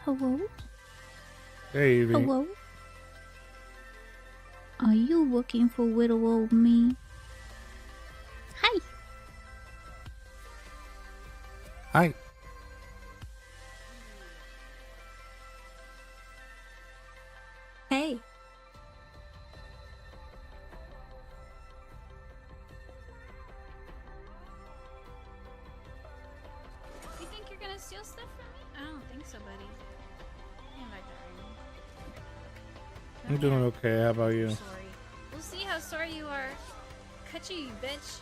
Hello? Hey, Evie. Hello? Are you looking for little old me? Hi! Hi. Hey! You think you're gonna steal stuff from me? I don't think so, buddy. Hand back that ring. I'm doing okay. How about you? Sorry. We'll see how sorry you are. Cut you bitch.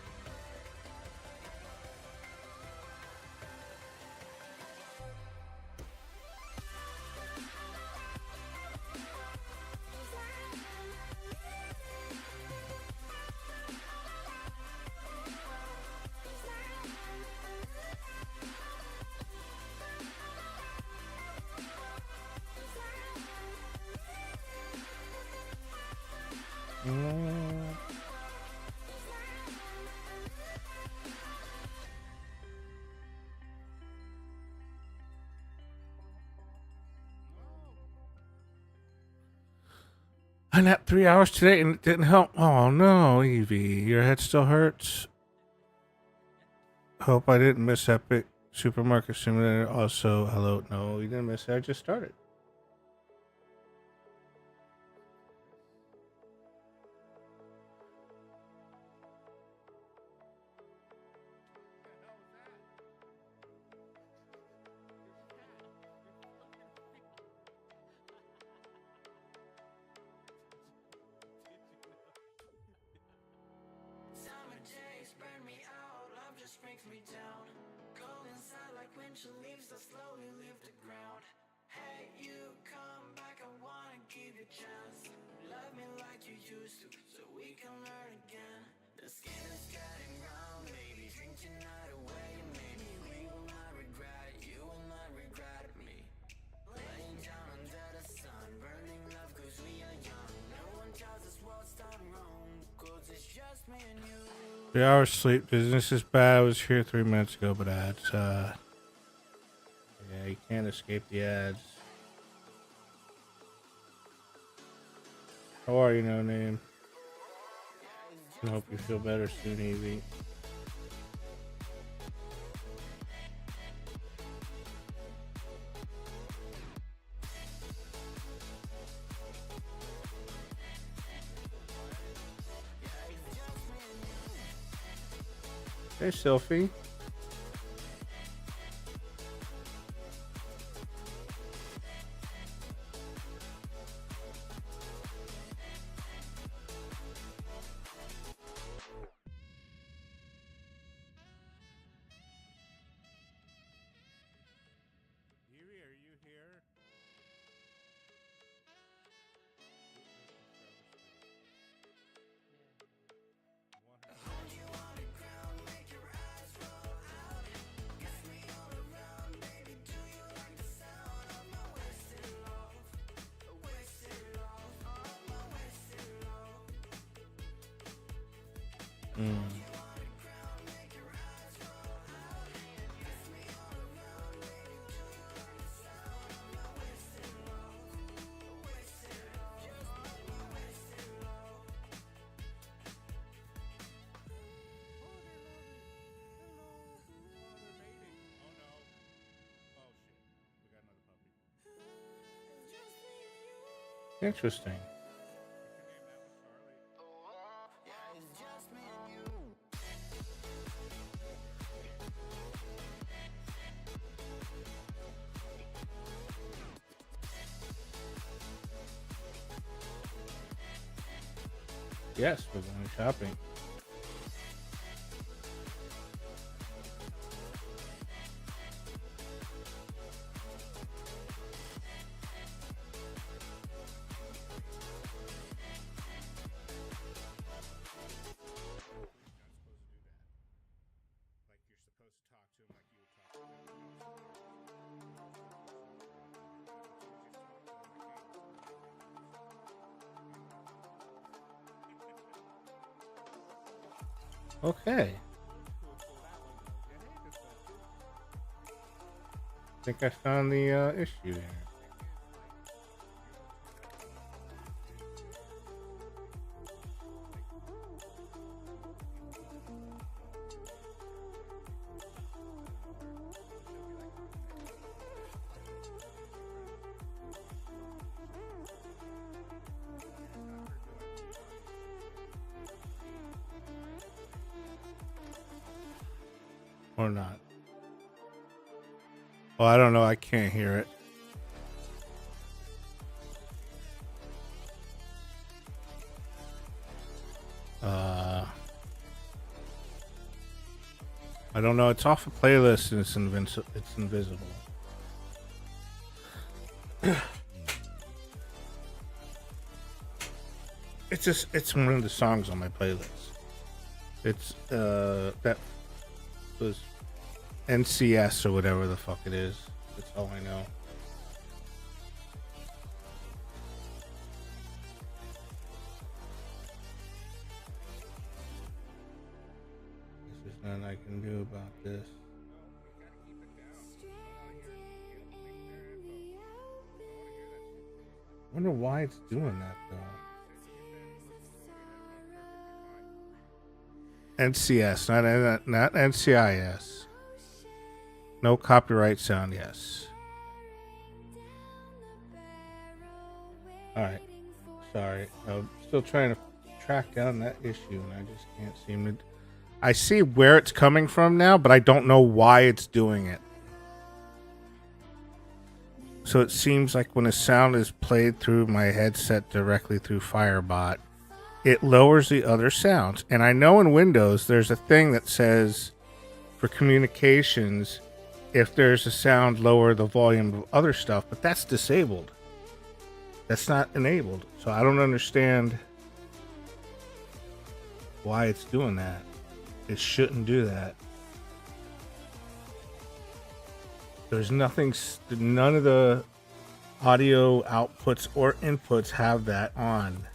Mm. I napped 3 hours today and it didn't help. Oh no, Evie. Your head still hurts? Hope I didn't miss Epic Supermarket Simulator. Also, hello. No, you didn't miss it. I just started. Summer days burn me out, love just brings me down. Go inside like winter leaves that slowly leave the ground. Hey, you come back, I wanna give you a chance. Love me like you used to, so we can learn again. The skin is getting round, baby, drink your night away. Maybe we will not regret it, you will not regret me. Laying down under the sun, burning love cause we are young. No one tells us what's done wrong, cause it's just me and you. 3 hours sleep. Business is bad. I was here 3 minutes ago, but ads. Yeah, you can't escape the ads. How are you, No Name? I hope you feel better soon, Evie. Hey, Sophie. Evie, are you here? Mm. Interesting. Yes, we're going shopping. Okay. I think I found the issue there. Or not. Well, I don't know. I can't hear it. I don't know. It's off a playlist and it's invisible. It's one of the songs on my playlist. It's that was NCS or whatever the fuck it is. That's all I know. There's nothing I can do about this. I wonder why it's doing that though. NCS, not NCIS. No copyright sound, yes. Alright. Sorry. I'm still trying to track down that issue and I just can't seem to. I see where it's coming from now, but I don't know why it's doing it. So it seems like when a sound is played through my headset directly through Firebot, it lowers the other sounds. And I know in Windows there's a thing that says for communications, if there's a sound, lower the volume of other stuff, but that's disabled. That's not enabled. So I don't understand why it's doing that. It shouldn't do that. There's nothing, none of the audio outputs or inputs have that on.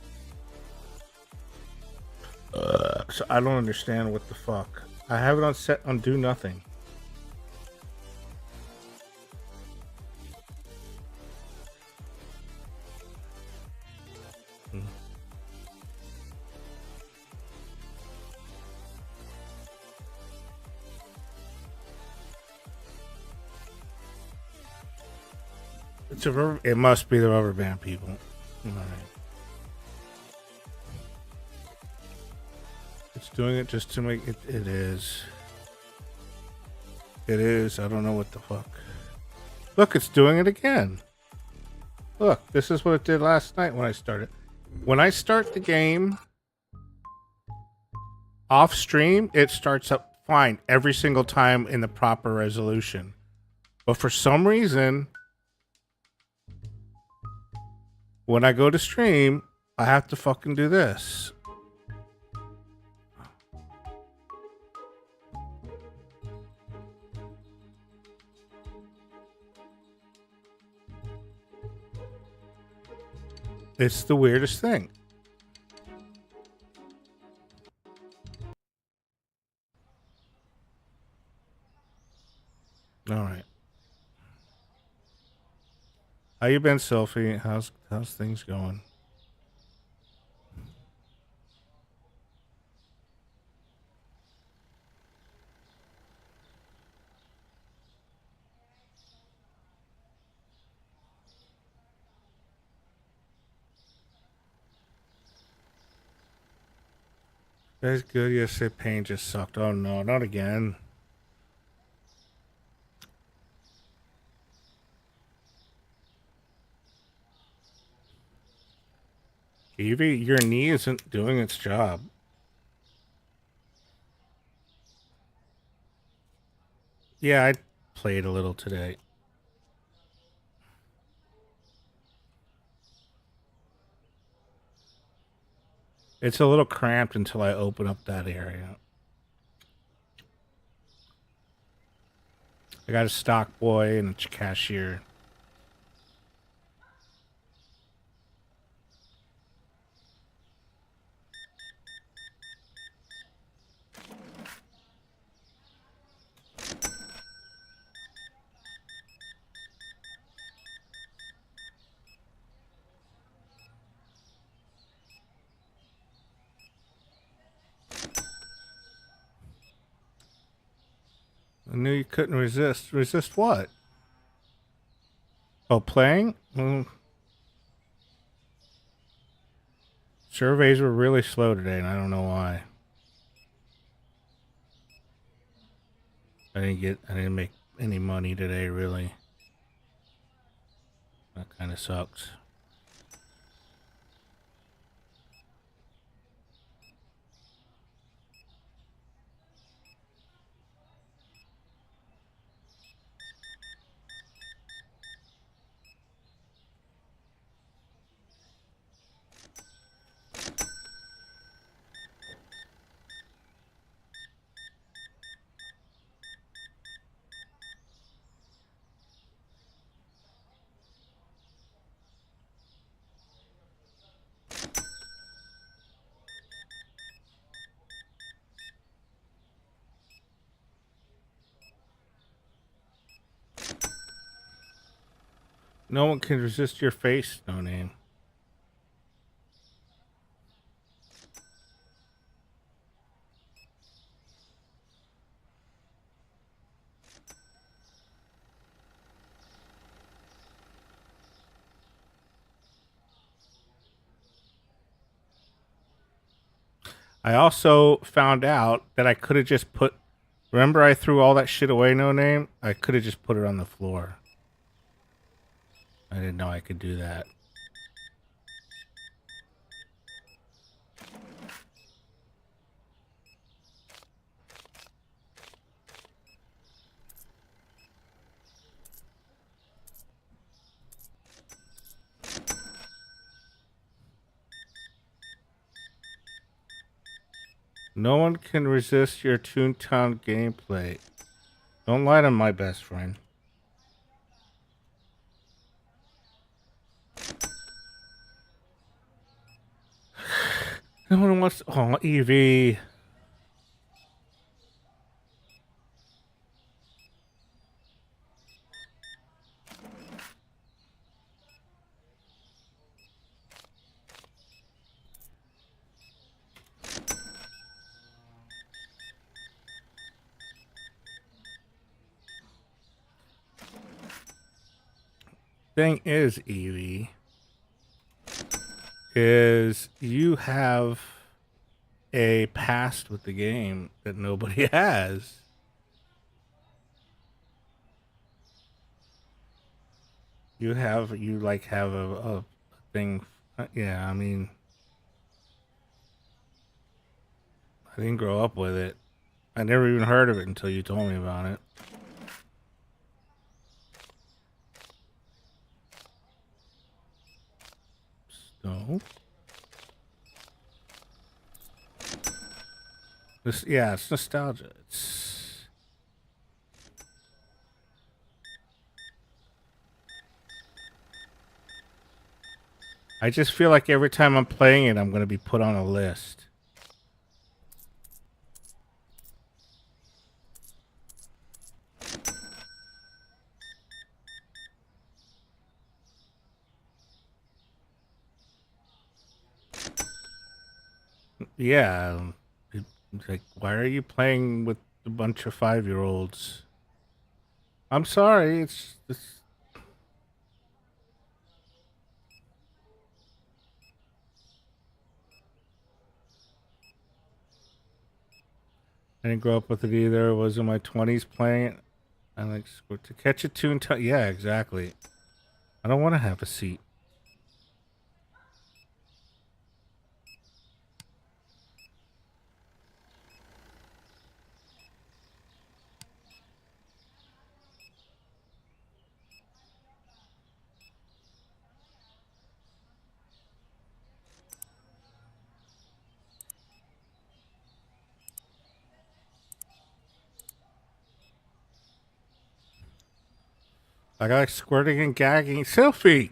So I don't understand what the fuck. I have it on set on do nothing. It's a it must be the rubber band people. All right. It's doing it just to make it. It is. It is. I don't know what the fuck. Look, it's doing it again. Look, this is what it did last night when I started. When I start the game off stream, it starts up fine every single time in the proper resolution. But for some reason, when I go to stream, I have to fucking do this. It's the weirdest thing. All right. How you been, Sophie? How's things going? That's good. Yesterday, pain just sucked. Oh no, not again. Evie, your knee isn't doing its job. Yeah, I played a little today. It's a little cramped until I open up that area. I got a stock boy and a cashier. I knew you couldn't resist. Resist what? Oh, playing? Surveys were really slow today, and I don't know why. I didn't make any money today, really. That kind of sucks. No one can resist your face, no name. I also found out that I could have just put. Remember, I threw all that shit away, no name? I could have just put it on the floor. I didn't know I could do that. No one can resist your Toontown gameplay. Don't lie to my best friend. No one wants. Oh, Evie. Thing is, Evie, is you have a past with the game that nobody has. You have a thing. Yeah, I mean, I didn't grow up with it. I never even heard of it until you told me about it. So, it's nostalgia. I just feel like every time I'm playing it, I'm going to be put on a list. Yeah. It's like, why are you playing with a bunch of 5-year-olds? I'm sorry. It's I didn't grow up with it either. I was in my 20s playing it. I like to catch a tune. Yeah, exactly. I don't want to have a seat. I got squirting and gagging. Selfie.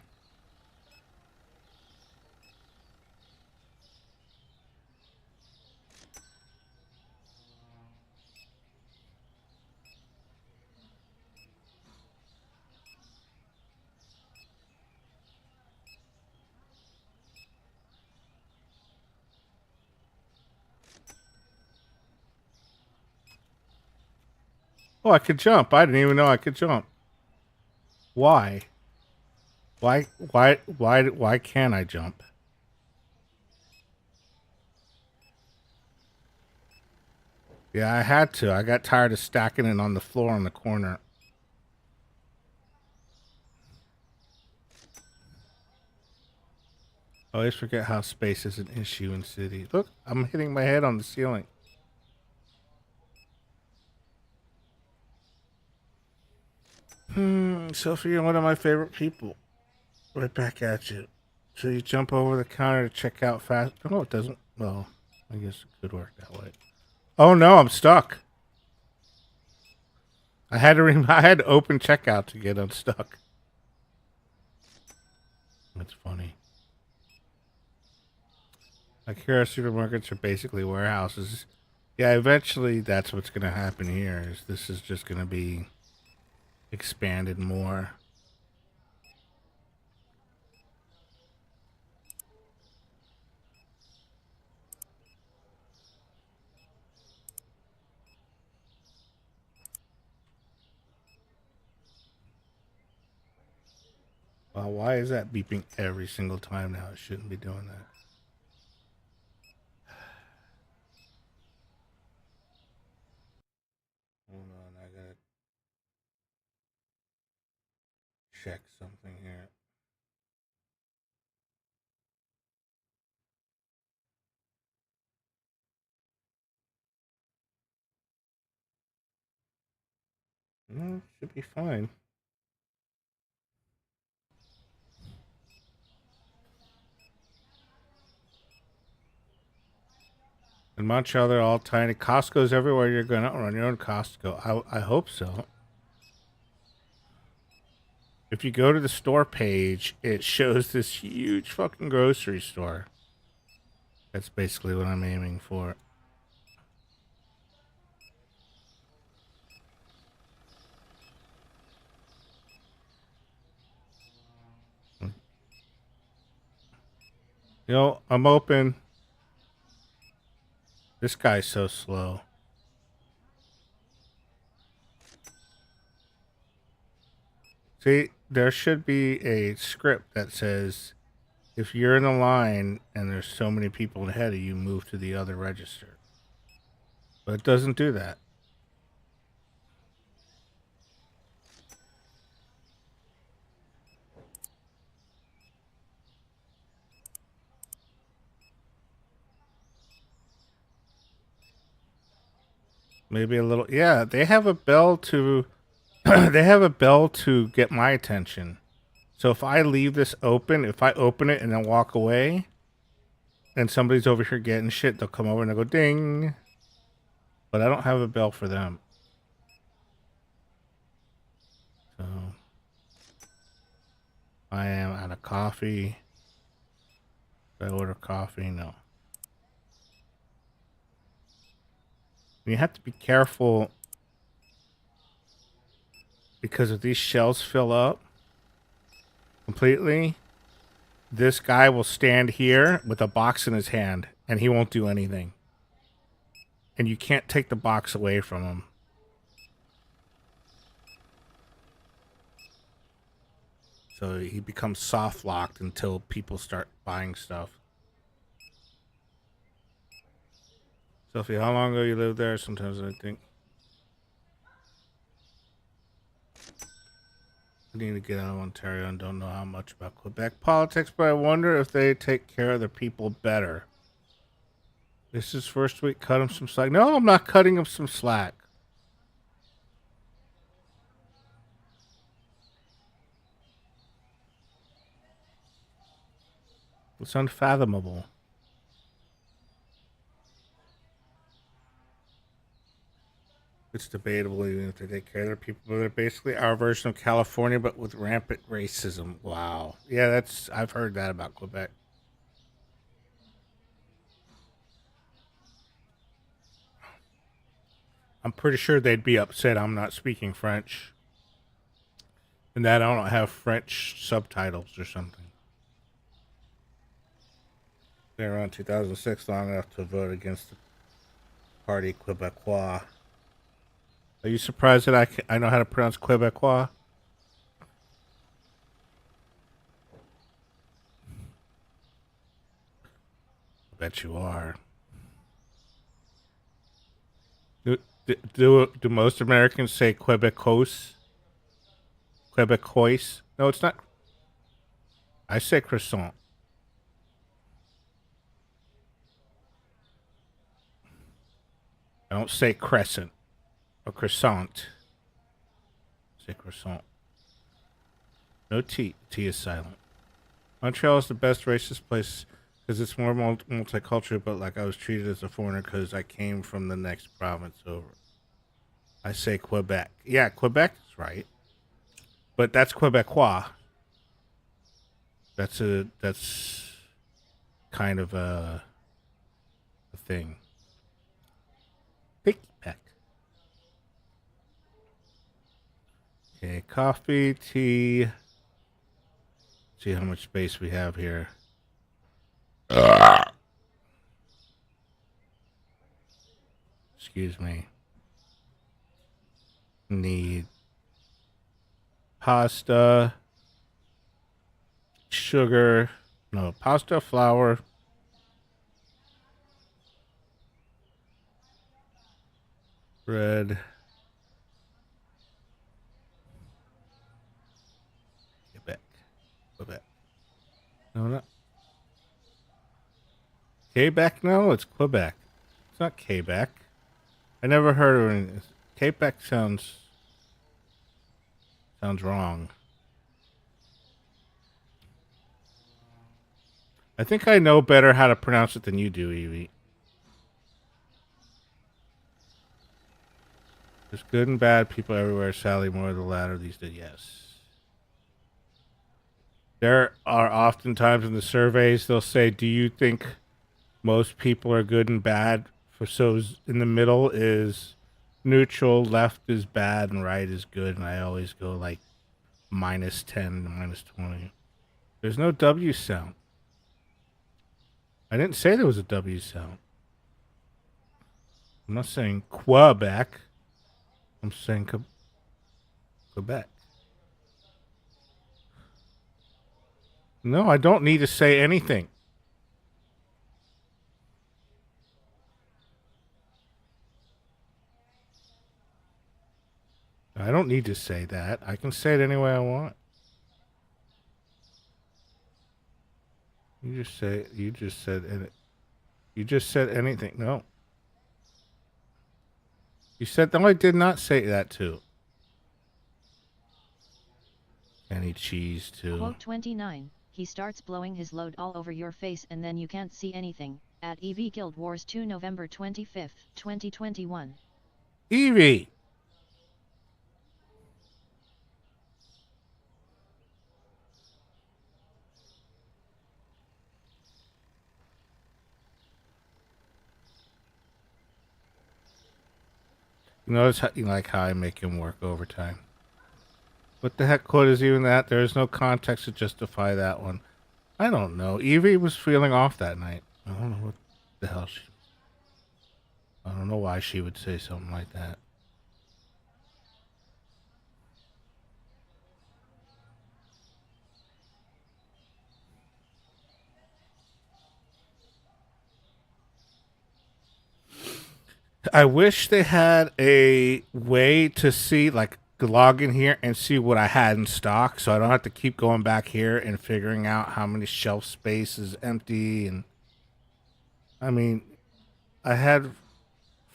Oh, I could jump. I didn't even know I could jump. Why? Why can't I jump? Yeah, I had to. I got tired of stacking it on the floor in the corner. I always forget how space is an issue in cities. Look, I'm hitting my head on the ceiling. Sophie, you're one of my favorite people. Right back at you. So you jump over the counter to check out fast. No, it doesn't. Well, I guess it could work that way. Oh no, I'm stuck. I had to I had to open checkout to get unstuck. That's funny. Like here, supermarkets are basically warehouses. Yeah, eventually that's what's going to happen here. Is this is just going to be expanded more. Well, why is that beeping every single time now? It shouldn't be doing that. Hold on, I gotta check something here. No, it should be fine. In Montreal, they're all tiny. Costco's everywhere. You're going to run your own Costco. I hope so. If you go to the store page, it shows this huge fucking grocery store. That's basically what I'm aiming for. I'm open. This guy's so slow. See, there should be a script that says if you're in a line and there's so many people ahead of you, move to the other register. But it doesn't do that. Maybe a little. Yeah, they have a bell to. They have a bell to get my attention. So if I leave this open, if I open it and then walk away, and somebody's over here getting shit, they'll come over and they'll go ding. But I don't have a bell for them. So I am out of coffee. Did I order coffee? No. You have to be careful because if these shells fill up completely, this guy will stand here with a box in his hand and he won't do anything. And you can't take the box away from him. So he becomes soft locked until people start buying stuff. Sophie, how long ago you lived there? Sometimes I think I need to get out of Ontario and don't know how much about Quebec politics, but I wonder if they take care of their people better. This is first week. Cut him some slack. No, I'm not cutting him some slack. It's unfathomable. It's debatable even if they take care of their people. They're basically our version of California, but with rampant racism. Wow. Yeah, I've heard that about Quebec. I'm pretty sure they'd be upset I'm not speaking French. And that I don't have French subtitles or something. Been around 2006 long enough to vote against the Parti Québécois. Are you surprised that I know how to pronounce Québécois? I bet you are. Do most Americans say Quebecos? Quebecois? No, it's not. I say croissant. I don't say crescent or croissant. I say croissant. No T. T is silent. Montreal is the best racist place because it's more multicultural, but like I was treated as a foreigner because I came from the next province over. I say Quebec. Yeah, Quebec is right. But that's Quebecois. That's kind of a thing. Picky peck. Okay, coffee, tea. See how much space we have here. Excuse me. Need pasta, sugar, no, pasta, flour, bread, Quebec, Quebec. No, not Quebec. No, it's Quebec. It's not Quebec. I never heard of it. Quebec sounds wrong. I think I know better how to pronounce it than you do, Evie. There's good and bad people everywhere. Sadly, more of the latter these days. Yes. There are often times in the surveys they'll say, "Do you think most people are good and bad?" In the middle is neutral, left is bad, and right is good. And I always go like -10 to -20. There's no W sound. I didn't say there was a W sound. I'm not saying Quebec. I'm saying Quebec. No, I don't need to say anything. I don't need to say that. I can say it any way I want. You just said it. You just said anything. No. You said, no, I did not say that too. Any cheese too. Quote 29. He starts blowing his load all over your face and then you can't see anything. At EV Guild Wars 2 November 25th, 2021. Evie! You notice how, how I make him work overtime. What the heck quote is even that? There is no context to justify that one. I don't know. Evie was feeling off that night. I don't know what the hell she... I don't know why she would say something like that. I wish they had a way to see, like, log in here and see what I had in stock, so I don't have to keep going back here and figuring out how many shelf space is empty. And I mean, I had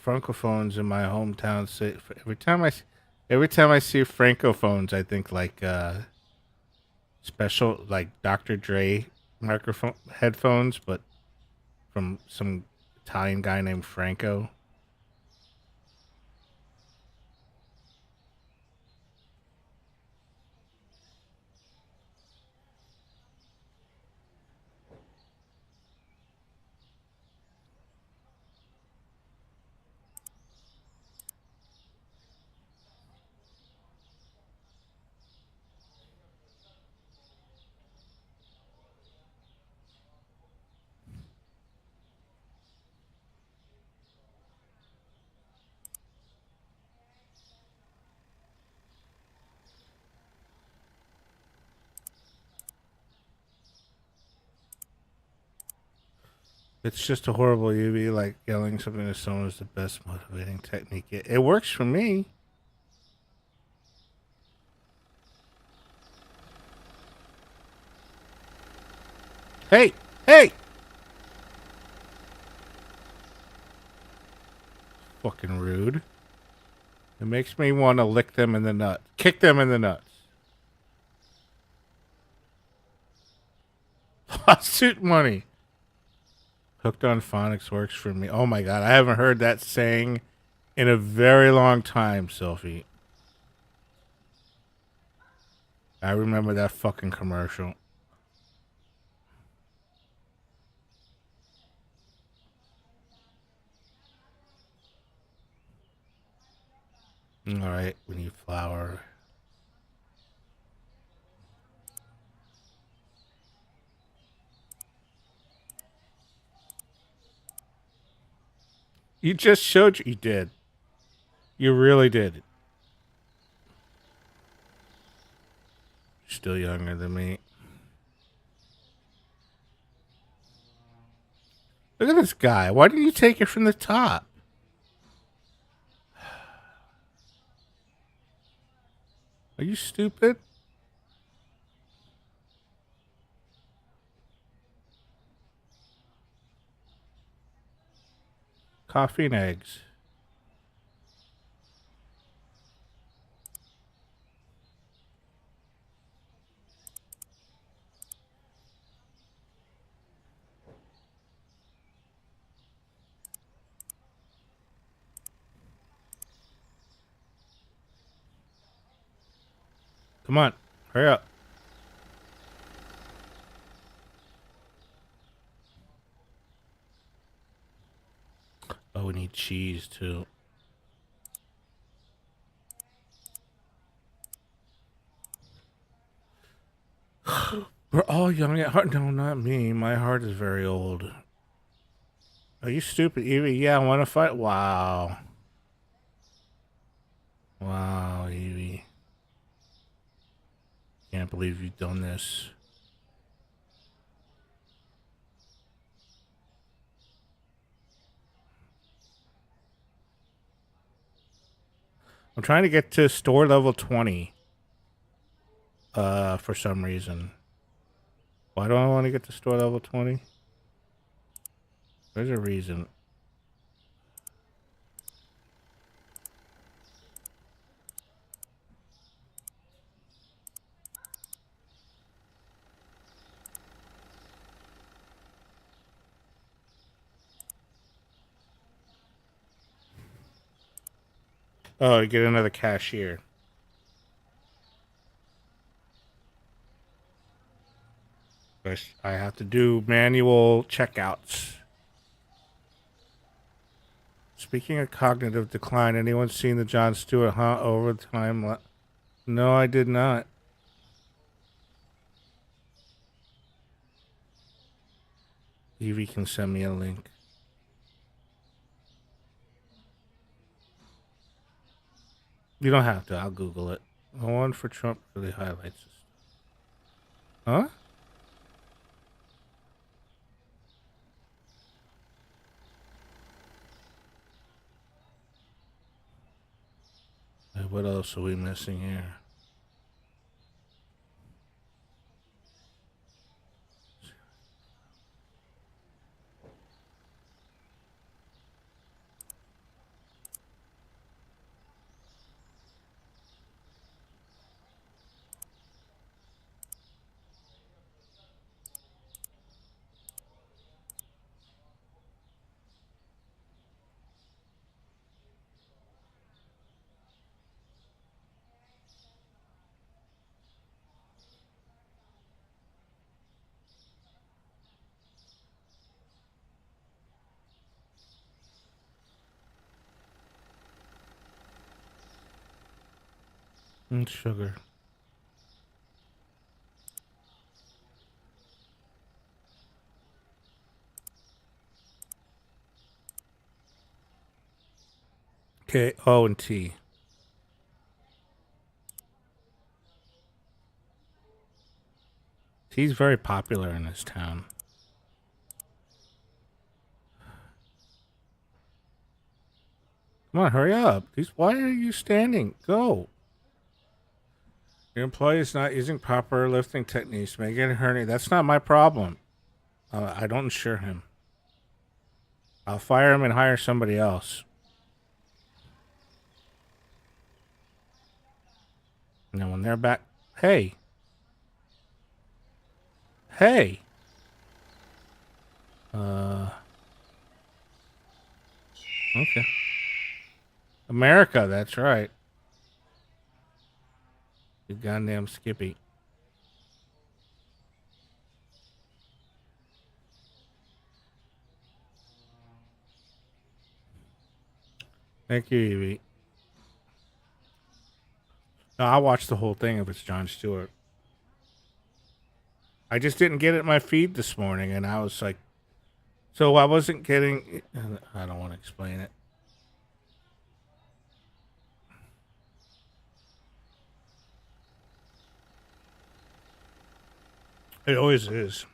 francophones in my hometown. So every time I see francophones, I think like special, like Dr. Dre microphone headphones, but from some Italian guy named Franco. It's just a horrible UV, like yelling something to someone is the best motivating technique. It works for me. Hey! Hey! Fucking rude. It makes me want to lick them in the nuts. Kick them in the nuts. Lawsuit money. Hooked on phonics works for me. Oh my god, I haven't heard that saying in a very long time, Sophie. I remember that fucking commercial. Alright, we need flour. You just showed you did. You really did. Still younger than me. Look at this guy. Why didn't you take it from the top? Are you stupid? Coffee and eggs. Come on, hurry up. Oh, we need cheese too. We're all young at heart. No, not me. My heart is very old. Are you stupid, Evie? Yeah, I want to fight. Wow. Wow, Evie. Can't believe you've done this. I'm trying to get to store level 20. For some reason. Why do I want to get to store level 20? There's a reason. Oh, get another cashier. I have to do manual checkouts. Speaking of cognitive decline, anyone seen the Jon Stewart overtime? No, I did not. Evie can send me a link. You don't have to. I'll Google it. The one for Trump really highlights this. Huh? What else are we missing here? Sugar. Okay, O and T. He's very popular in this town. Come on, hurry up. Why are you standing? Go. Your employee is not using proper lifting techniques. May get a hernia. That's not my problem. I don't insure him. I'll fire him and hire somebody else. And then when they're back... Hey. Hey. Okay. America, that's right. You goddamn Skippy. Thank you, Evie. No, I'll watch the whole thing if it's Jon Stewart. I just didn't get it in my feed this morning, and I was like... So I wasn't getting... I don't want to explain it. It always is.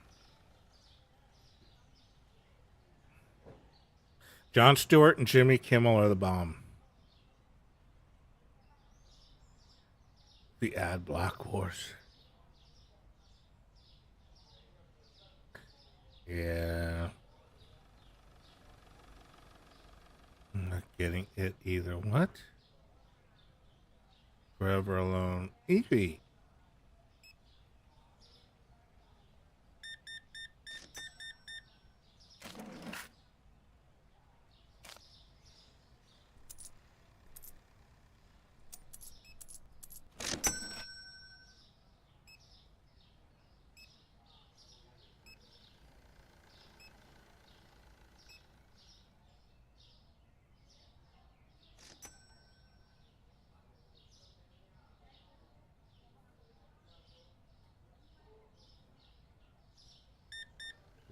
Jon Stewart and Jimmy Kimmel are the bomb. The ad block wars. Yeah. I'm not getting it either. What? Forever Alone. Evie.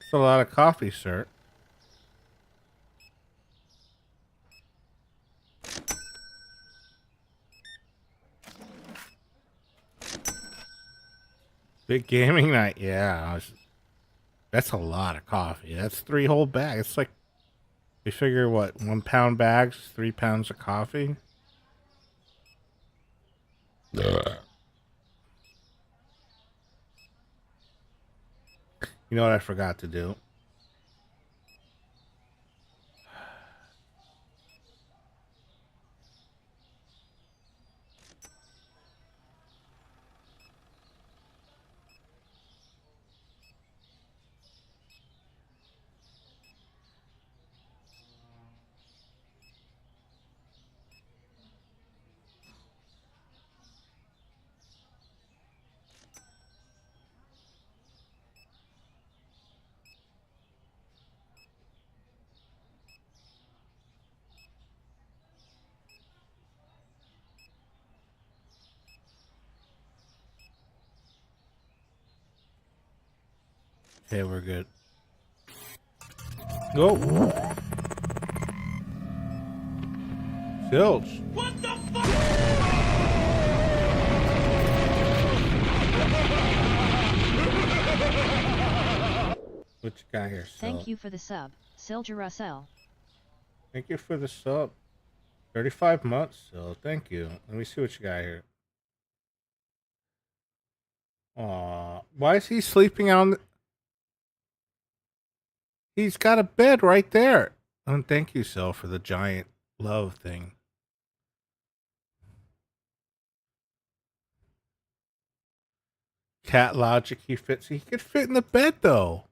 That's a lot of coffee, sir. Big gaming night. Yeah. That's a lot of coffee. That's 3 whole bags. It's like, we figure what, 1 pound bags, 3 pounds of coffee? You know what I forgot to do? Okay, we're good. Go. Silge. What the fuck? What you got here, Sil? Thank you for the sub, Silja Russell. Thank you for the sub. 35 months, Sil. Thank you. Let me see what you got here. Aw. Why is he sleeping on the... He's got a bed right there. And thank you, Sil, for the giant love thing. Cat logic, he fits. He could fit in the bed, though.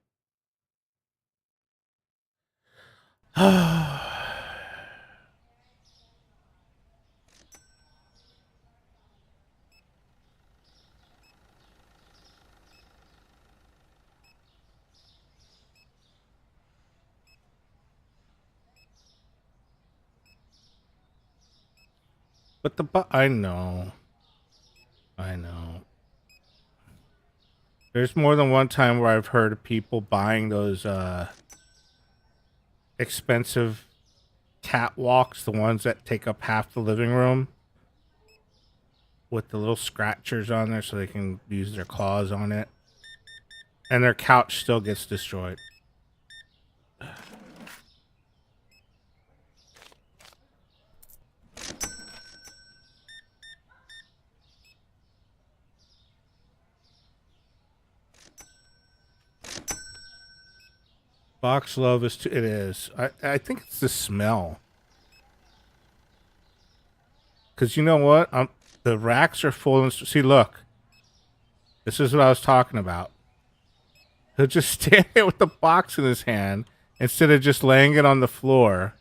But I know. I know. There's more than one time where I've heard of people buying those expensive catwalks, the ones that take up half the living room, with the little scratchers on there so they can use their claws on it. And their couch still gets destroyed. Box love is it is. I think it's the smell. Because you know what? The racks are full. And see, look. This is what I was talking about. He'll just stand there with the box in his hand instead of just laying it on the floor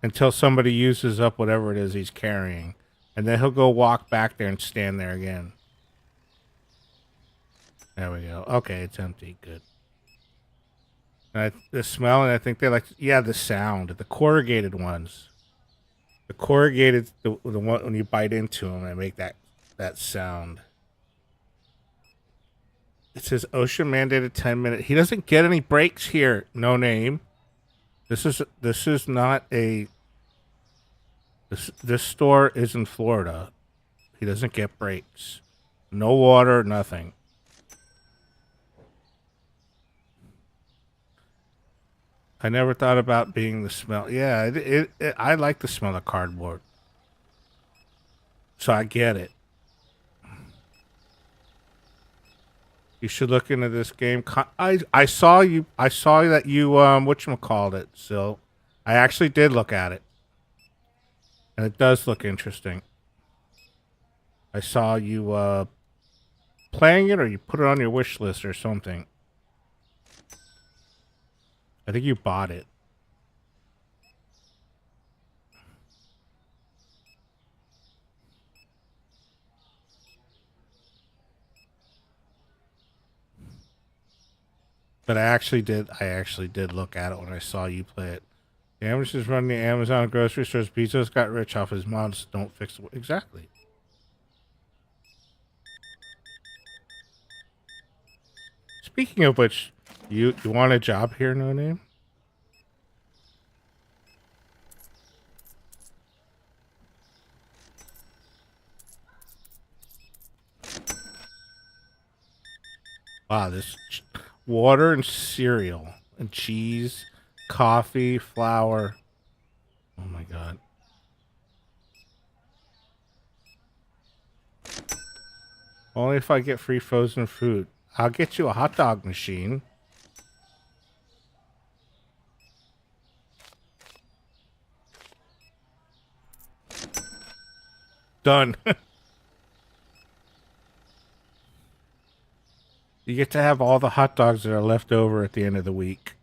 until somebody uses up whatever it is he's carrying. And then he'll go walk back there and stand there again. There we go. Okay, it's empty. Good. The smell, and I think they like, yeah, the sound. The corrugated ones. The corrugated, the one when you bite into them, they make that sound. It says OSHA mandated 10-minute. He doesn't get any breaks here. No name. This is not a. This store is in Florida. He doesn't get breaks. No water, nothing. I never thought about being the smell. Yeah, I like the smell of cardboard. So I get it. You should look into this game. I saw you. I saw that you whatchamacallit. So I actually did look at it, and it does look interesting. I saw you playing it, or you put it on your wish list or something. I think you bought it. But I actually did look at it when I saw you play it. The amateurs running the Amazon grocery stores. Bezos got rich off his mods. Don't fix it. Exactly. Speaking of which, you want a job here, No Name? Wow, this water and cereal and cheese, coffee, flour. Oh my god. Only if I get free frozen food. I'll get you a hot dog machine. Done. You get to have all the hot dogs that are left over at the end of the week.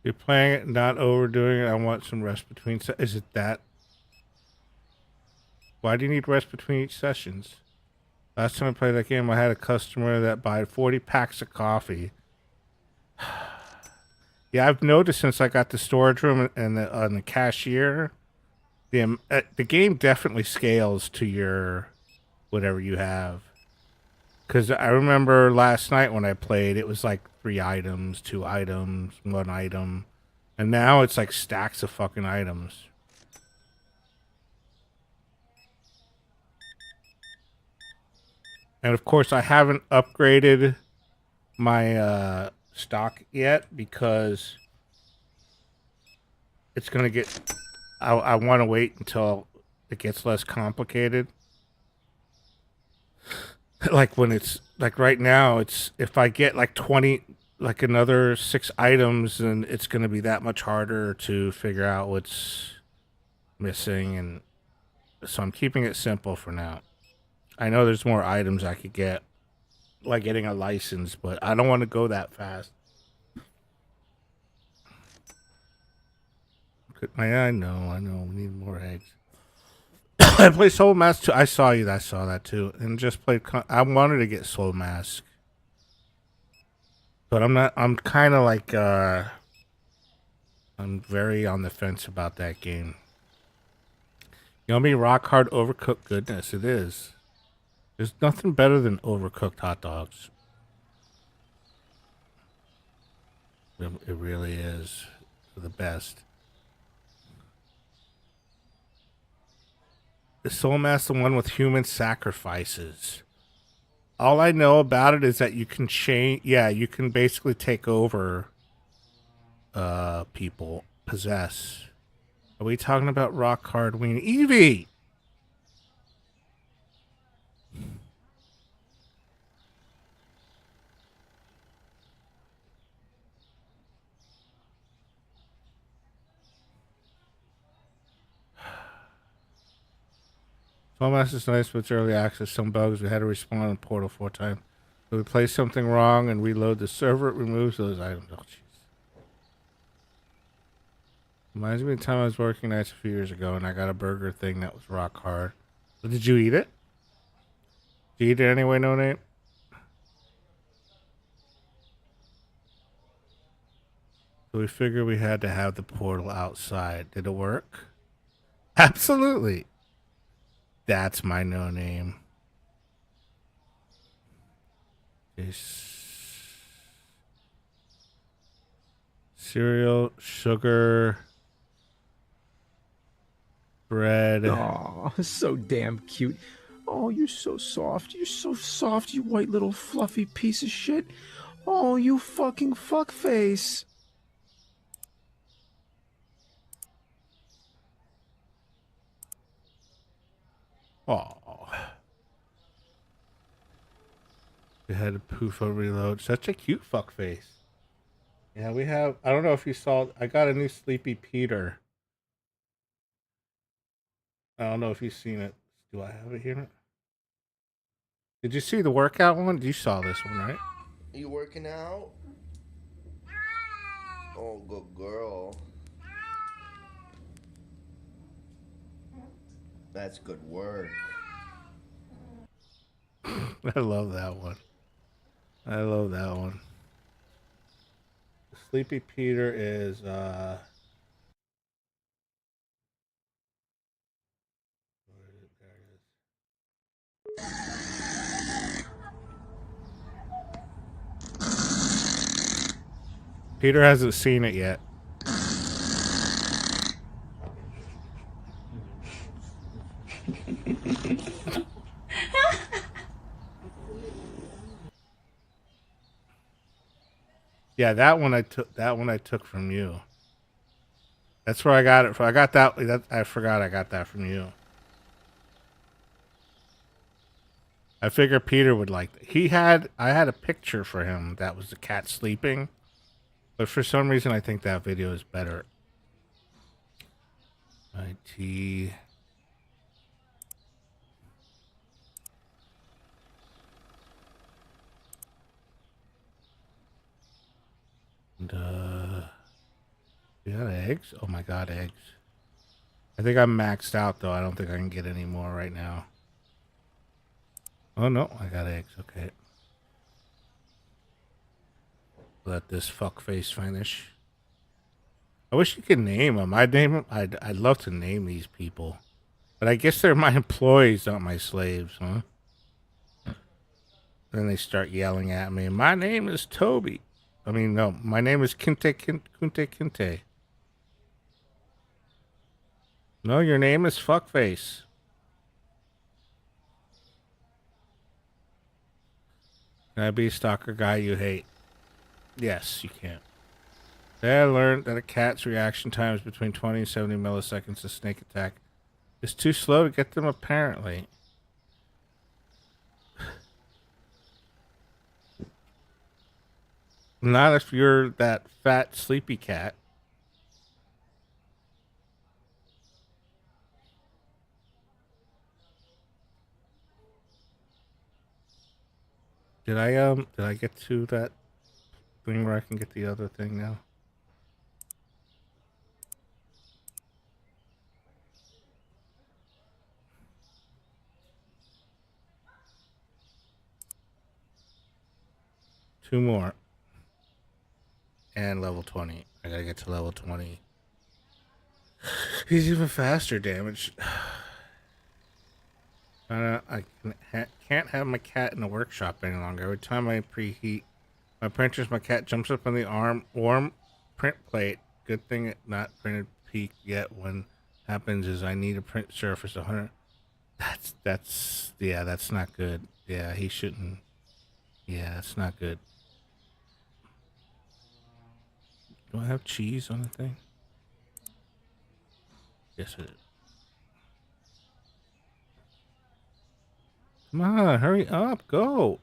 You're playing it, not overdoing it. I want some rest between. Is it that? Why do you need rest between each sessions? Last time I played that game, I had a customer that bought 40 packs of coffee. Yeah, I've noticed since I got the storage room and the cashier, the game definitely scales to your whatever you have. Because I remember last night when I played, it was like 3 items, 2 items, 1 item. And now it's like stacks of fucking items. And of course, I haven't upgraded my stock yet because it's going to get... I want to wait until it gets less complicated. Like when it's... Like right now, it's... If I get like 20... Like another 6 items, then it's going to be that much harder to figure out what's missing. And so I'm keeping it simple for now. I know there's more items I could get, like getting a license, but I don't want to go that fast. I know. We need more eggs. I played Soul Mask too. I saw that too. And just played. I wanted to get Soul Mask. But I'm not. I'm kind of like. I'm very on the fence about that game. Yummy, rock hard, overcooked goodness. It is. There's nothing better than overcooked hot dogs. It really is the best. Is Soul Mask the one with human sacrifices? All I know about it is that you can change. Yeah, you can basically take over people possess. Are we talking about rock hard weenie? Evie! FOMAS is nice, but it's early access. Some bugs, we had to respawn on the portal 4 times. So we play something wrong and reload the server, it removes those items. Oh, jeez. Reminds me of the time I was working nights a few years ago and I got a burger thing that was rock hard. But did you eat it? Did you eat it anyway, No Name? So we figured we had to have the portal outside. Did it work? Absolutely. That's my No Name. Cereal, sugar, bread. Aw, so damn cute. Oh, you're so soft. You're so soft, you white little fluffy piece of shit. Oh, you fucking fuckface. Oh. We had a Poofo reload. Such a cute fuck face. Yeah, we have. I don't know if you saw. I got a new Sleepy Peter. I don't know if you've seen it. Do I have it here? Did you see the workout one? You saw this one, right? You working out? Oh, good girl. That's good work. I love that one. I love that one. Sleepy Peter is where is it? There it is. Peter hasn't seen it yet. Yeah, that one I took. That one I took from you. That's where I got it from. I got that. I forgot I got that from you. I figured Peter would like that. I had a picture for him that was the cat sleeping, but for some reason I think that video is better. IT. And, you got eggs? Oh my god, eggs. I think I'm maxed out though. I don't think I can get any more right now. Oh no, I got eggs. Okay. Let this fuckface finish. I wish you could name them. I'd name them. I'd love to name these people. But I guess they're my employees, not my slaves, huh? Then they start yelling at me. My name is Toby. I mean, no, my name is Kinte. No, your name is Fuckface. Can I be a stalker guy you hate? Yes, you can. Today I learned that a cat's reaction time is between 20 and 70 milliseconds to snake attack. It's too slow to get them, apparently. Not if you're that fat, sleepy cat. Did I get to that thing where I can get the other thing now? Two more. And level 20. I gotta get to level 20. He's even faster damage. I can't have my cat in the workshop any longer. Every time I preheat my printers, my cat jumps up on the warm print plate. Good thing it not printed peak yet. When happens is I need a print surface 100. That's not good. Yeah, he shouldn't. Yeah, that's not good. Do I have cheese on the thing? Yes, it is. Come on, hurry up, go.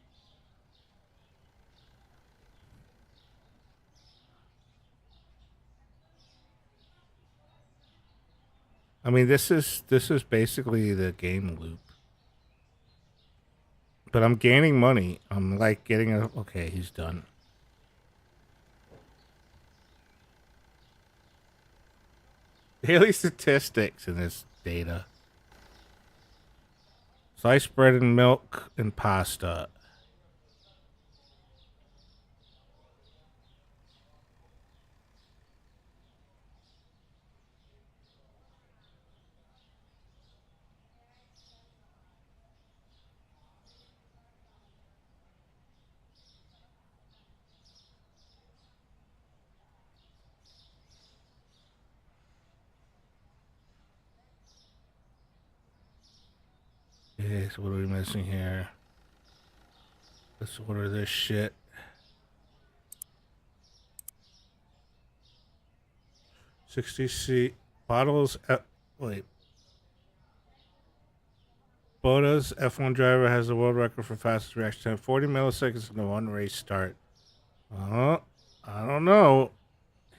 I mean, this is basically the game loop. But I'm gaining money. I'm like getting a okay, he's done. Daily statistics in this data. Sliced bread and milk and pasta. Okay, so what are we missing here? Let's order this shit. $60 bottles. Wait. Boda's F1 driver has the world record for fastest reaction time, 40 milliseconds in the one race start. I don't know.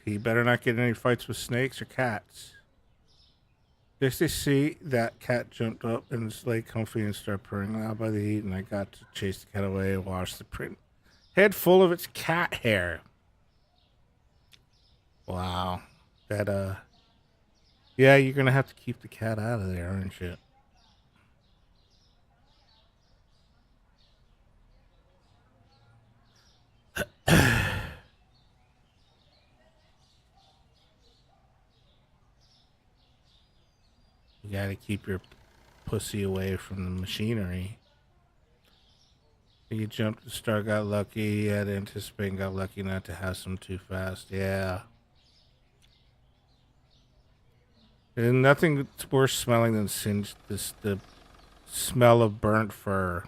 He better not get any fights with snakes or cats. Just to see that cat jumped up in his lay comfy and started purring loud by the heat, and I got to chase the cat away and wash the print head full of its cat hair. Wow. That, yeah, you're gonna have to keep the cat out of there, aren't you? You gotta keep your pussy away from the machinery. You jumped the start, got lucky, had to anticipate and got lucky not to have some too fast. Yeah. There's nothing worse smelling than the smell of burnt fur.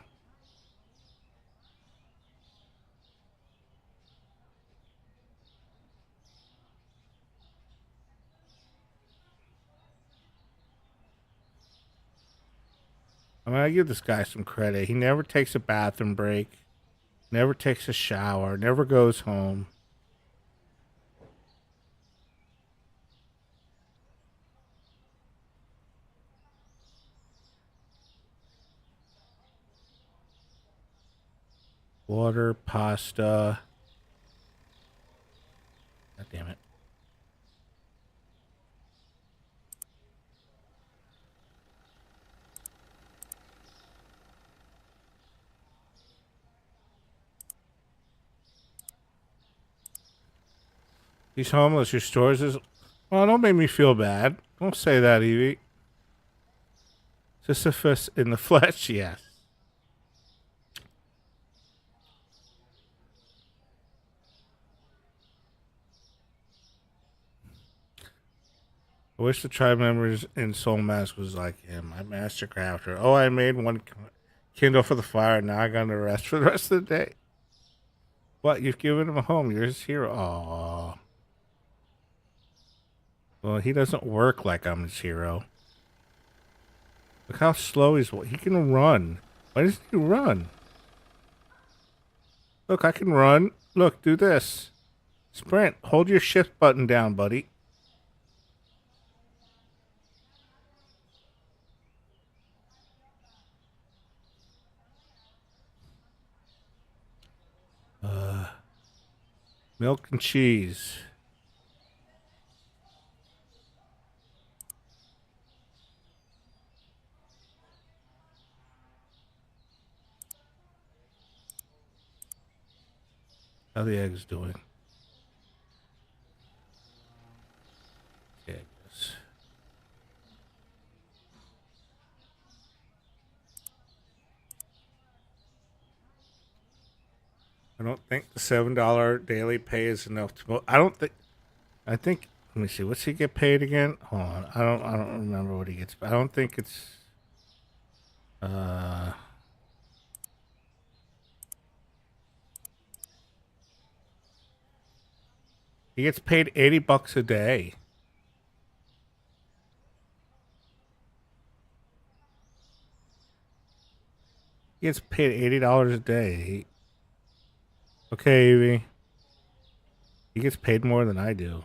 I mean, I give this guy some credit. He never takes a bathroom break, never takes a shower, never goes home. Water, pasta. God damn it. He's homeless. Your stores is. Well, don't make me feel bad. Don't say that, Evie. Sisyphus in the flesh, yes. I wish the tribe members in Soul Mask was like him. I'm master crafter. Oh, I made one kindle for the fire. Now I got to rest for the rest of the day. What? You've given him a home. You're his hero. Aww. Well, he doesn't work like I'm his hero. Look how slow he's. He can run. Why doesn't he run? Look, I can run. Look, do this. Sprint. Hold your shift button down, buddy. Milk and cheese. How the eggs doing? Eggs. I don't think the $7 daily pay is enough to. I don't think. I think. Let me see. What's he get paid again? Hold on. I don't remember what he gets. I don't think it's. He gets paid $80 a day. He gets paid $80 a day. Okay, Evie. He gets paid more than I do.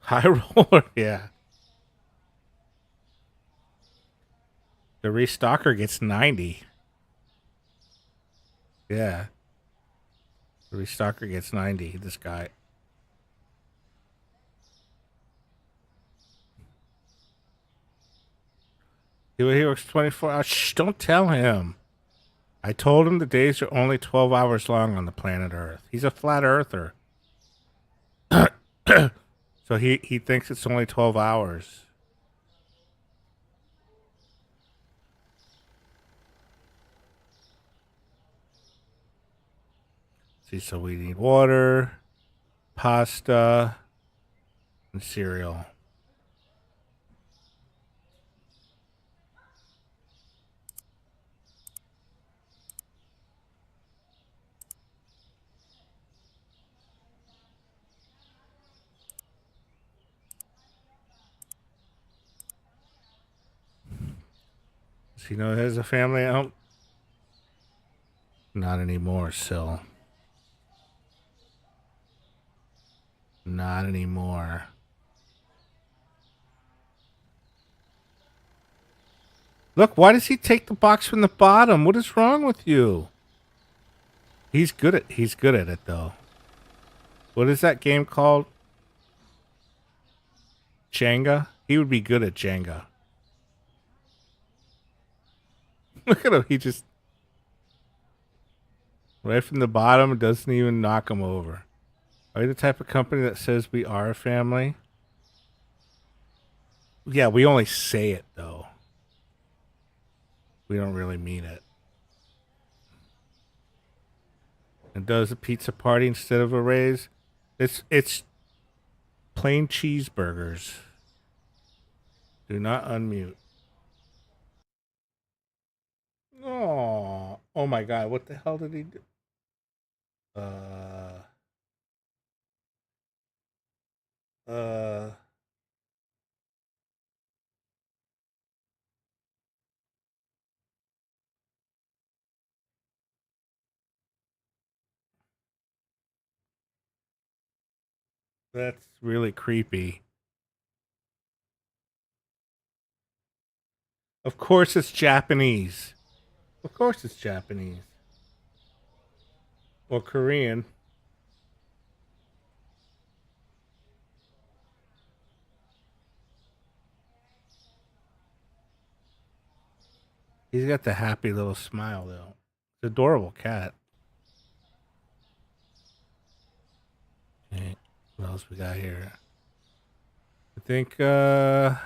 High roller, yeah. The restocker gets 90. Yeah. The restocker gets 90, this guy. He works 24 hours. Shh, don't tell him. I told him the days are only 12 hours long on the planet Earth. He's a flat earther. So he thinks it's only 12 hours. See, so we need water, pasta, and cereal. Does he know he has a family out? Not anymore, Sil. Not anymore. Look, why does he take the box from the bottom? What is wrong with you? He's good at it though. What is that game called? Jenga? He would be good at Jenga. Look at him, he just right from the bottom doesn't even knock him over. Are you the type of company that says we are a family? Yeah, we only say it though. We don't really mean it. And does a pizza party instead of a raise? It's plain cheeseburgers. Do not unmute. Oh my god, what the hell did he do? That's really creepy. Of course it's Japanese. Of course it's Japanese. Or Korean. He's got the happy little smile though. It's an adorable cat. Okay, what else we got here? I think we're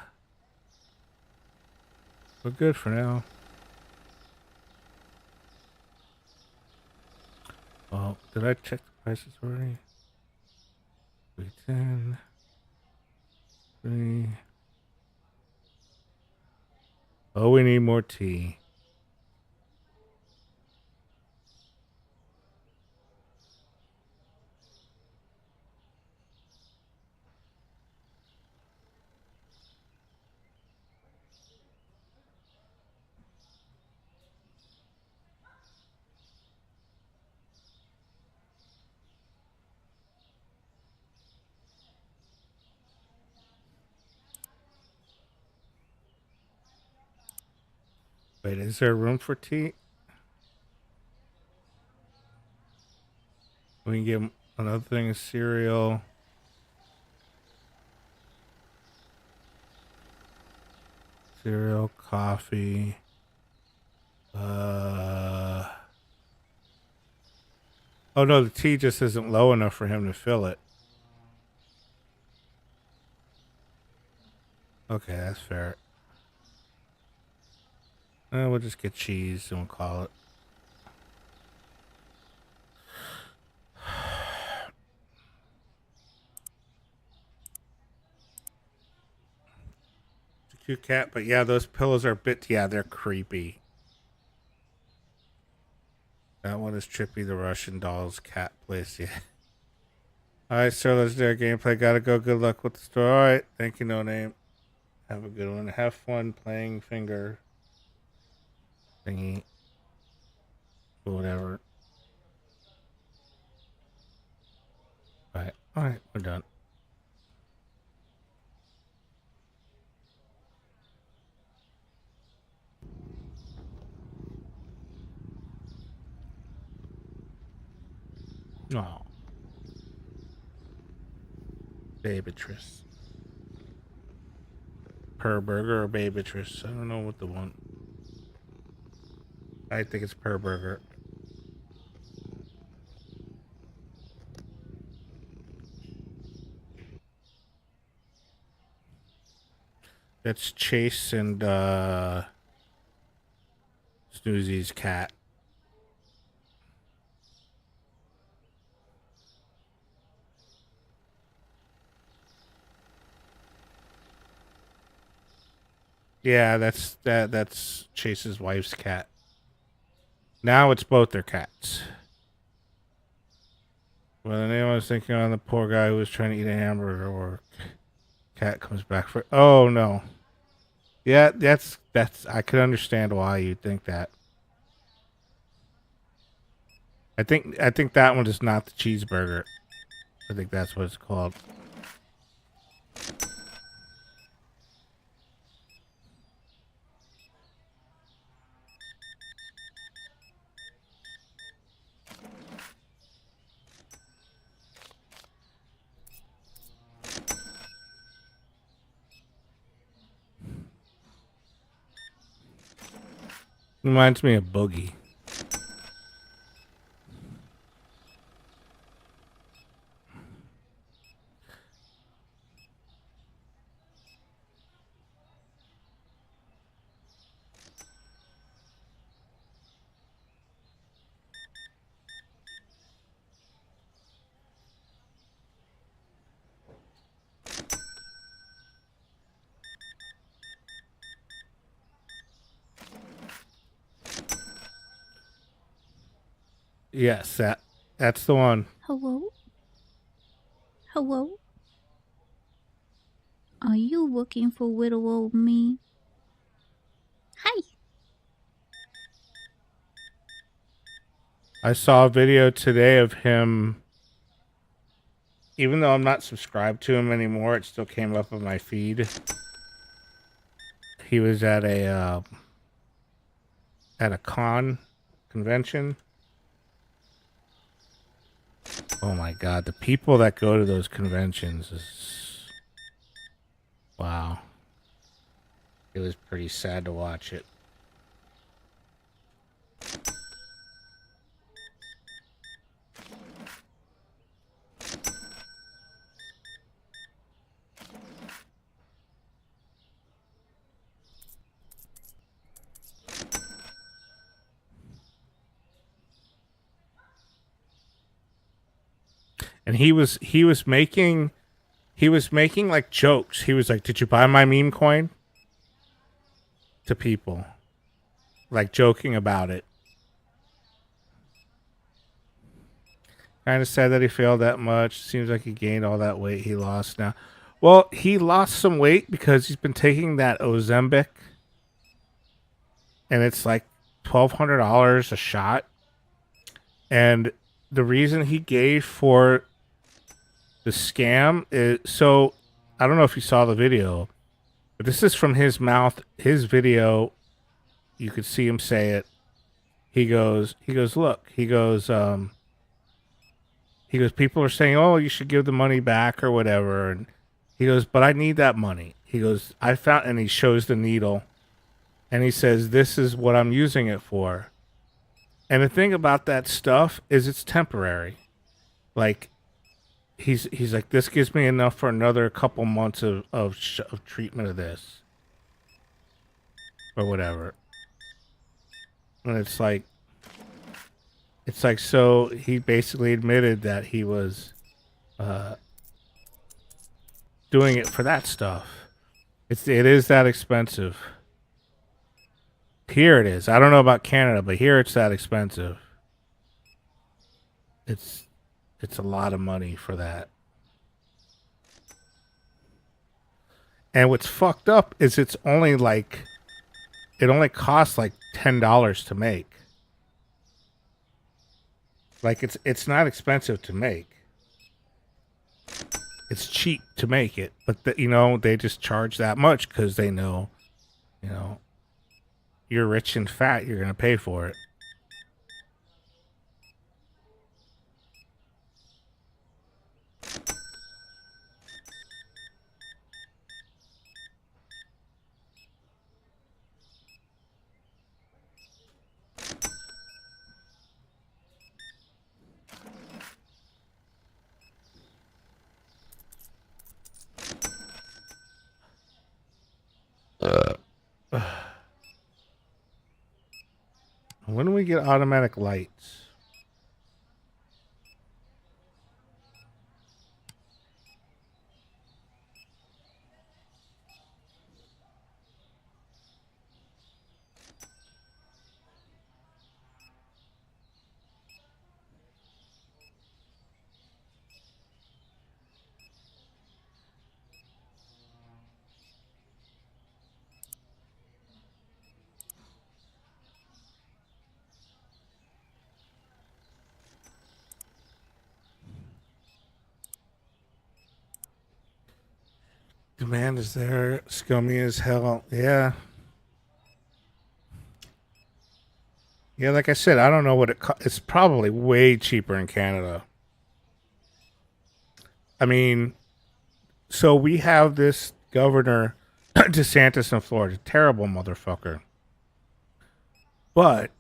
good for now. Oh, did I check the prices already? 310. 3. Oh, we need more tea. Wait, is there room for tea? We can give him another thing of cereal. Cereal, coffee. Oh no, the tea just isn't low enough for him to fill it. Okay, that's fair. We'll just get cheese and we'll call it. It's a cute cat, but yeah, those pillows are a bit, yeah, they're creepy. That one is Trippy the Russian doll's cat place, yeah. Alright, sir, let's do our gameplay. Gotta go. Good luck with the story. Alright, thank you, No Name. Have a good one. Have fun playing finger thingy. Whatever. Alright, we're done. Oh. Babitress. Per burger or Babitress? I don't know what the one. I think it's per burger. That's Chase and Snoozy's cat. Yeah, that's Chase's wife's cat. Now it's both their cats. Well, then anyone was thinking on the poor guy who was trying to eat a hamburger or cat comes back for. Oh no. Yeah, that's I could understand why you'd think that. I think that one is not the cheeseburger. I think that's what it's called. Reminds me of Boogie. Yes, that's the one. Hello? Hello? Are you looking for little old me? Hi! I saw a video today of him. Even though I'm not subscribed to him anymore, it still came up on my feed. He was at a convention. Oh my god, the people that go to those conventions is... Wow. It was pretty sad to watch it. And he was making like jokes. He was like, "Did you buy my meme coin?" to people, like joking about it. Kind of sad that he failed that much. Seems like he gained all that weight he lost now. Well, he lost some weight because he's been taking that Ozempic, and it's like $1,200 a shot. And the reason he gave for the scam is, so I don't know if you saw the video, but this is from his mouth, his video. You could see him say it. He goes, look, he goes, people are saying, oh, you should give the money back or whatever. And he goes, but I need that money. He goes, I found, and he shows the needle and he says, this is what I'm using it for. And the thing about that stuff is it's temporary. Like, he's like, this gives me enough for another couple months of treatment of this. Or whatever. And it's like, so he basically admitted that he was doing it for that stuff. It is that expensive. Here it is. I don't know about Canada, but here it's that expensive. It's a lot of money for that. And what's fucked up is it only costs like $10 to make. Like it's not expensive to make. It's cheap to make it, but they just charge that much because they know, you're rich and fat, you're gonna pay for it. When do we get automatic lights? Demand is there, scummy as hell. Yeah. Yeah, like I said, I don't know what it's probably way cheaper in Canada. I mean, so we have this governor DeSantis in Florida, terrible motherfucker. But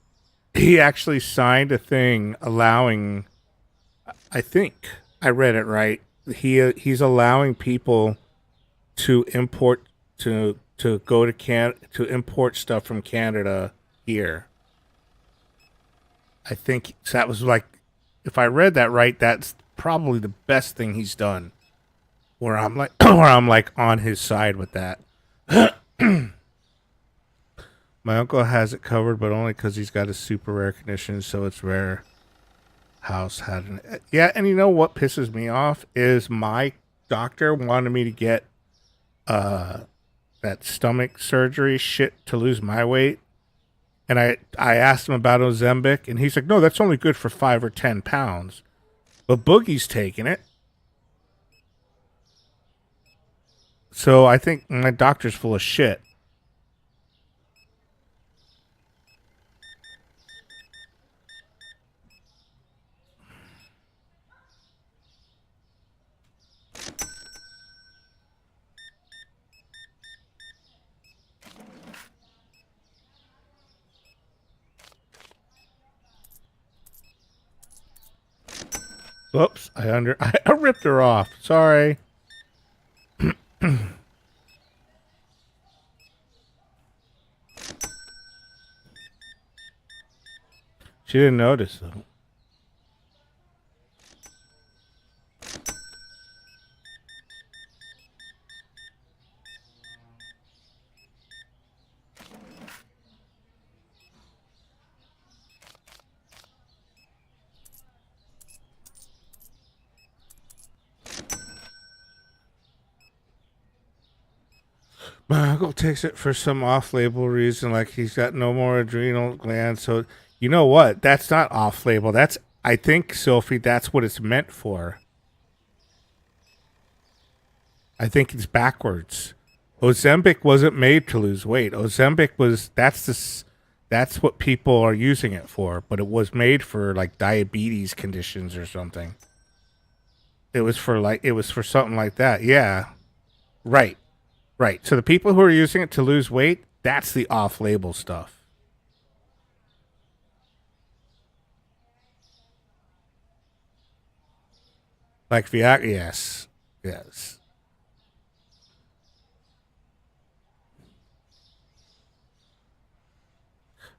he actually signed a thing allowing, I think I read it right. He's allowing people to import to go to import stuff from Canada here. I think that was like, if I read that right, that's probably the best thing he's done. Where I'm like, on his side with that. My uncle has it covered, but only because he's got a super rare condition, so it's rare. House had an yeah, and you know what pisses me off is my doctor wanted me to get that stomach surgery shit to lose my weight. And I asked him about Ozempic, and he's like, no, that's only good for 5 or 10 pounds. But Boogie's taking it. So I think my doctor's full of shit. Whoops, I ripped her off. Sorry. She didn't notice though. My uncle takes it for some off-label reason, like he's got no more adrenal glands. So, you know what? That's not off-label. I think, Sophie, that's what it's meant for. I think it's backwards. Ozempic wasn't made to lose weight. Ozempic that's what people are using it for, but it was made for like diabetes conditions or something. It was for something like that. Yeah. Right. Right. So the people who are using it to lose weight, that's the off-label stuff. Like Viagra, yes. Yes.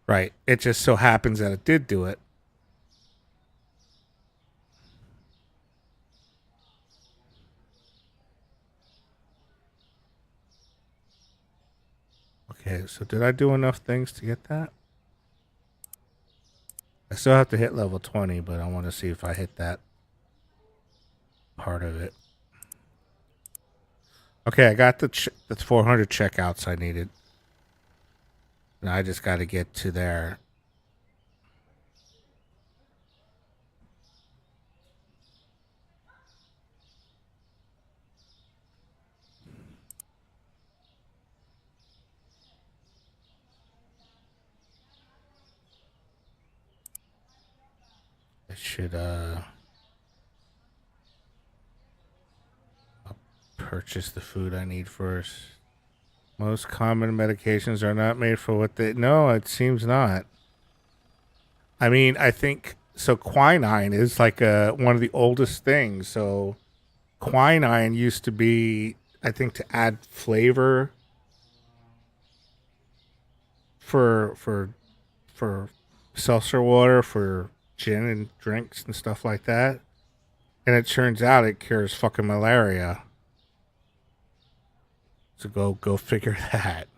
Right. It just so happens that it did do it. Okay, so did I do enough things to get that? I still have to hit level 20, but I want to see if I hit that part of it. Okay, I got the 400 checkouts I needed. Now I just got to get to there. I should I'll purchase the food I need first. Most common medications are not made for what they... No, it seems not. I mean, I think... So quinine is like one of the oldest things. So quinine used to be, I think, to add flavor for seltzer water, for gin and drinks and stuff like that. And it turns out it cures fucking malaria. So go figure that.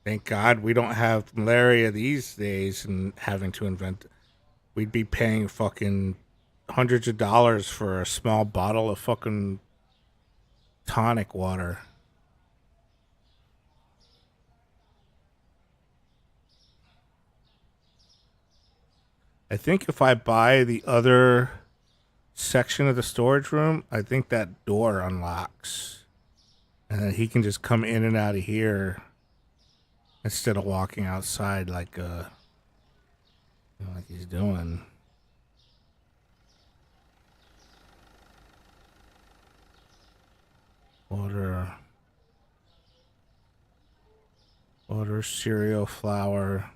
Thank God we don't have malaria these days and having to invent. We'd be paying fucking hundreds of dollars for a small bottle of fucking tonic water. I think if I buy the other section of the storage room, I think that door unlocks. And then he can just come in and out of here instead of walking outside like like he's doing. Order cereal flour.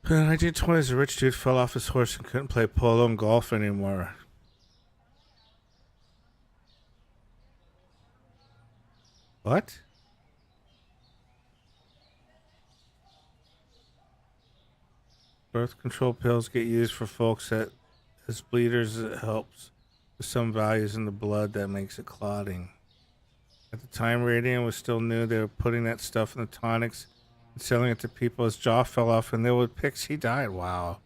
In the 1920s, a rich dude fell off his horse and couldn't play polo and golf anymore. What? Birth control pills get used for folks that as bleeders. It helps with some values in the blood that makes it clotting. At the time, radium was still new. They were putting that stuff in the tonics and selling it to people. His jaw fell off and there were pics. He died. Wow.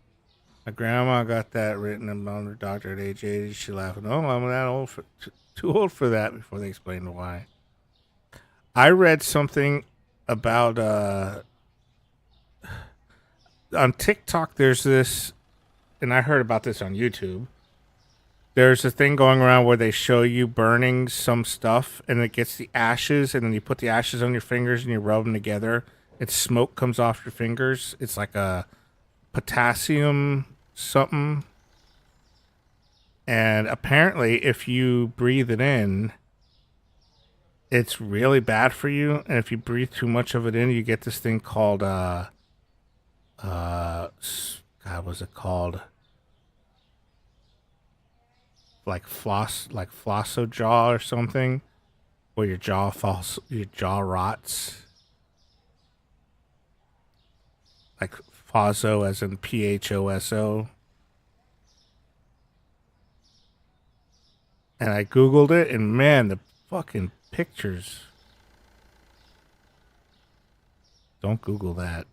My grandma got that written on her doctor at age 80. She laughed. Oh, I'm that old for, too old for that, before they explained why. I read something about on TikTok. There's this, and I heard about this on YouTube. There's a thing going around where they show you burning some stuff, and it gets the ashes, and then you put the ashes on your fingers and you rub them together, and smoke comes off your fingers. It's like a potassium something, and apparently, if you breathe it in, it's really bad for you. And if you breathe too much of it in, you get this thing called God, what's it called? Like flossojaw or something, where your jaw rots. Like Phoso, as in PHOSO. And I Googled it, and man, the fucking pictures. Don't Google that.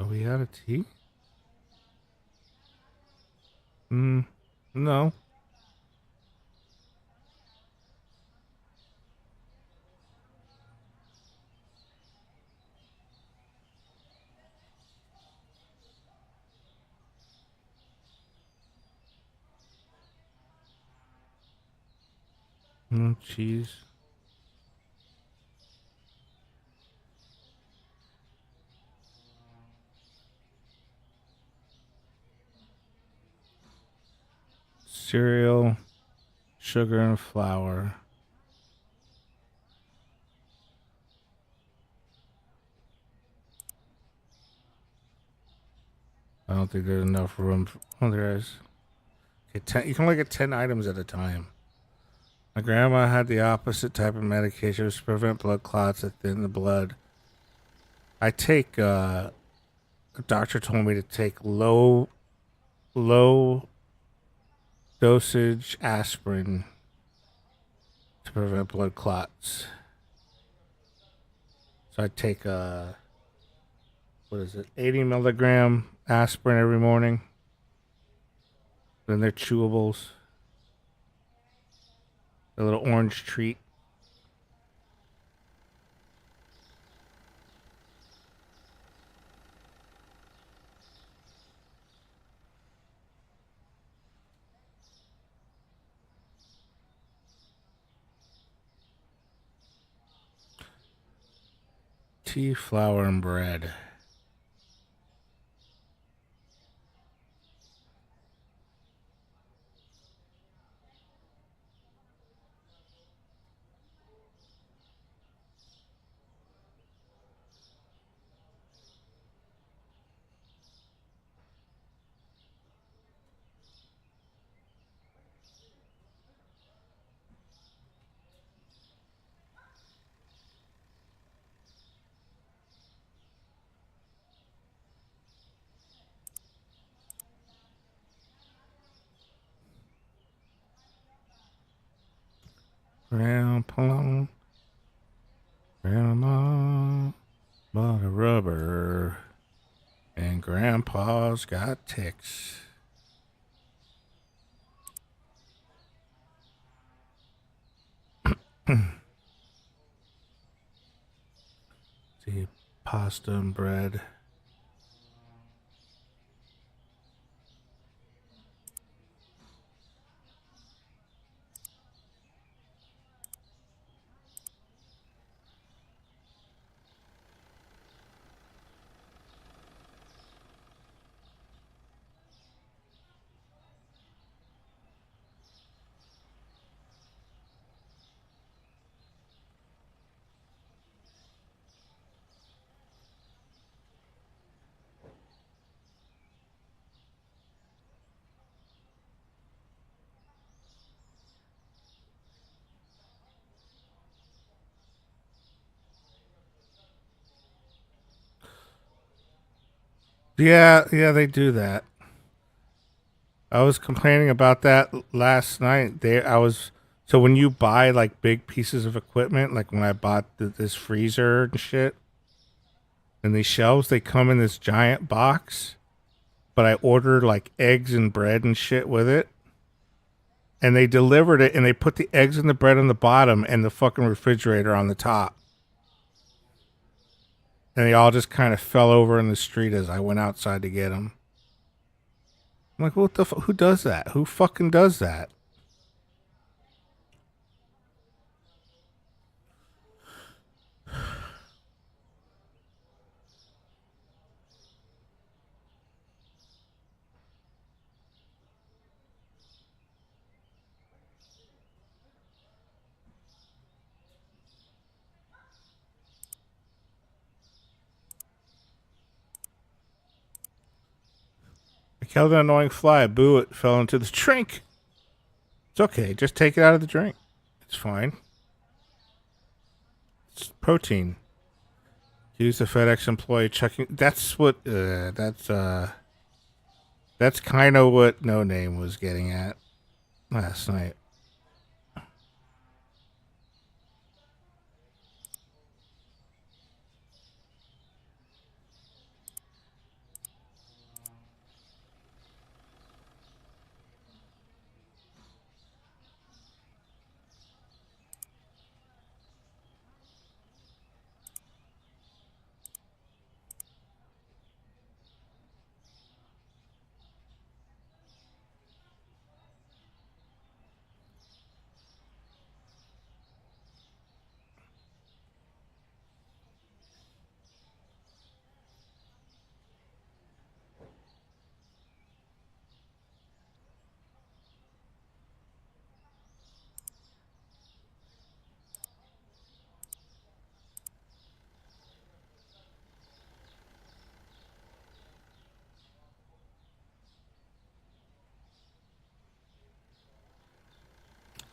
Are we out of tea? No. Cheese. Cereal, sugar, and flour. I don't think there's enough room. Oh, there is. Okay, 10, you can only get 10 items at a time. My grandma had the opposite type of medication to prevent blood clots that thin the blood. I take, the doctor told me to take low dosage aspirin to prevent blood clots. So I take, what is it, 80 milligram aspirin every morning. Then they're chewables. A little orange treat. Tea, flour, and bread. Grandma bought a rubber, and Grandpa's got ticks. See, pasta and bread. Yeah, they do that. I was complaining about that last night. So when you buy like big pieces of equipment, like when I bought this freezer and shit, and these shelves, they come in this giant box, but I ordered like eggs and bread and shit with it, and they delivered it, and they put the eggs and the bread on the bottom and the fucking refrigerator on the top. And they all just kind of fell over in the street as I went outside to get them. I'm like, what the who does that? Who fucking does that? I killed an annoying fly. Boo, it fell into the drink. It's okay. Just take it out of the drink. It's fine. It's protein. Use the FedEx employee checking. That's kind of what No Name was getting at last night.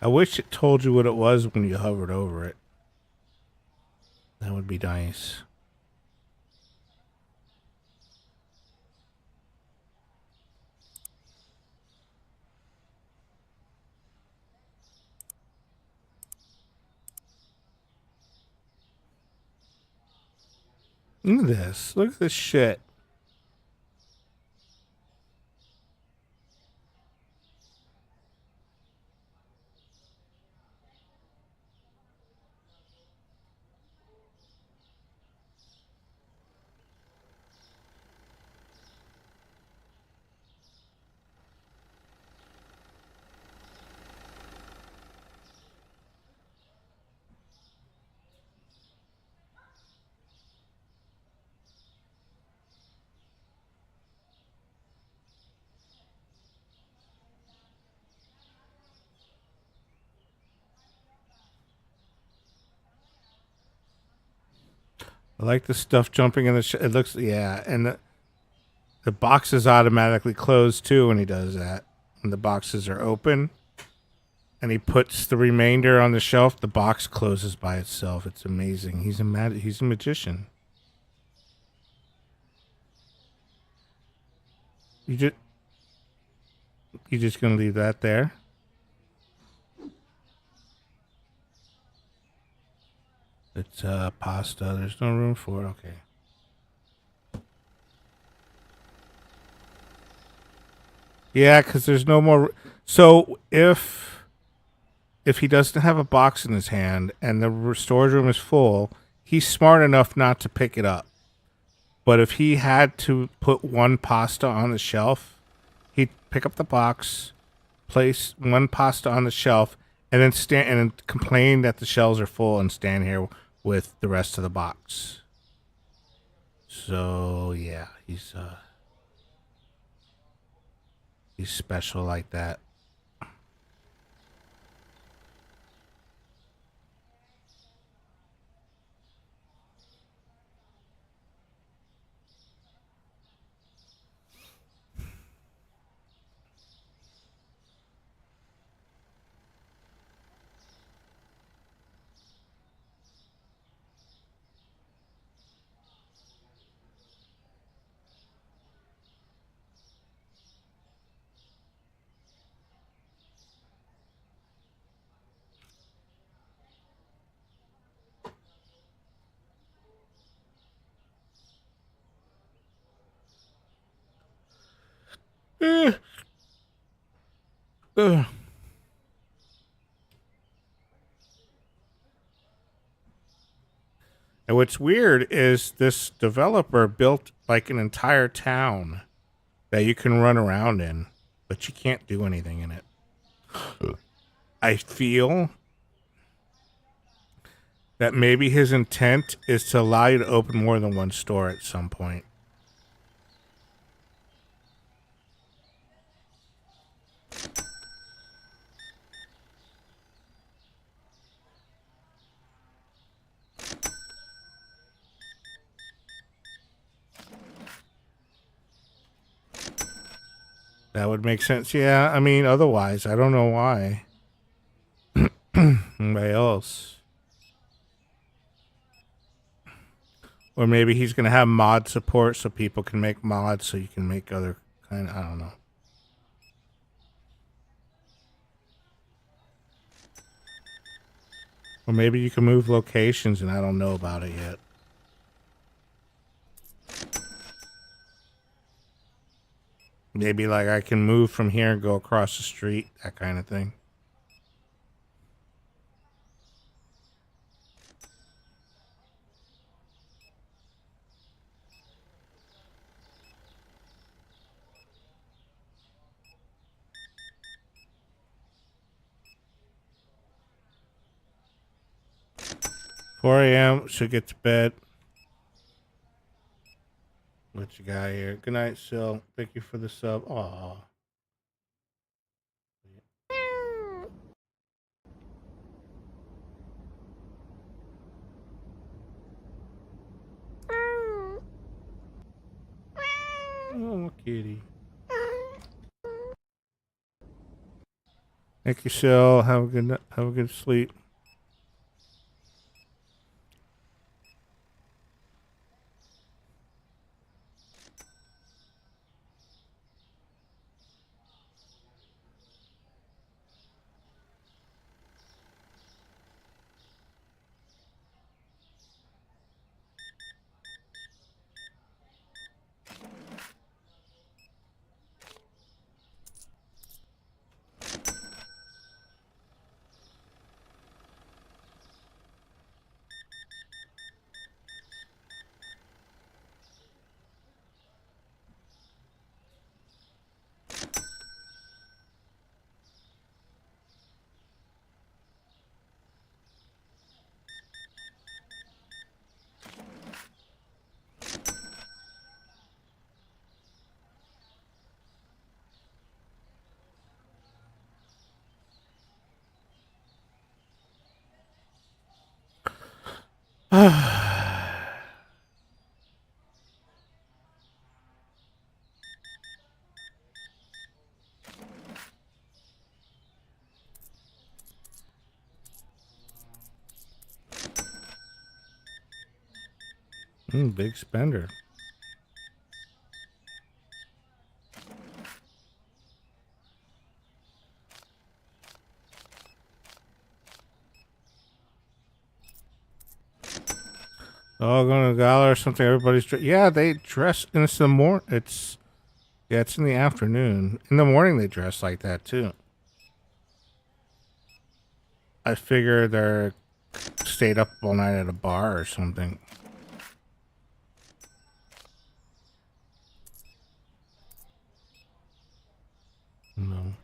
I wish it told you what it was when you hovered over it. That would be nice. Look at this. Look at this shit. I like the stuff jumping in the it looks, yeah, and the boxes automatically close too when he does that. When the boxes are open and he puts the remainder on the shelf, the box closes by itself. It's amazing. He's a magician. You just gonna leave that there? It's pasta. There's no room for it. Okay. Yeah, because there's no more. So if he doesn't have a box in his hand and the storage room is full, he's smart enough not to pick it up. But if he had to put one pasta on the shelf, he'd pick up the box, place one pasta on the shelf, and then stand and complain that the shelves are full and stand here with the rest of the box. So yeah, he's special like that. Ugh. And what's weird is this developer built like an entire town that you can run around in, but you can't do anything in it. I feel that maybe his intent is to allow you to open more than one store at some point. That would make sense. Yeah, I mean, otherwise, I don't know why. Anybody else? Or maybe he's going to have mod support so people can make mods so you can make other kind of, I don't know. Or maybe you can move locations and I don't know about it yet. Maybe like I can move from here and go across the street, that kind of thing. Four a.m. should get to bed. What you got here? Good night, Sil. Thank you for the sub. Aw. Oh, kitty. Thank you, Shell. Have a good sleep. Big spender. Oh, going to the gala or something. Yeah, they dress, and it's it's in the afternoon. In the morning, they dress like that too. I figure they're stayed up all night at a bar or something. No.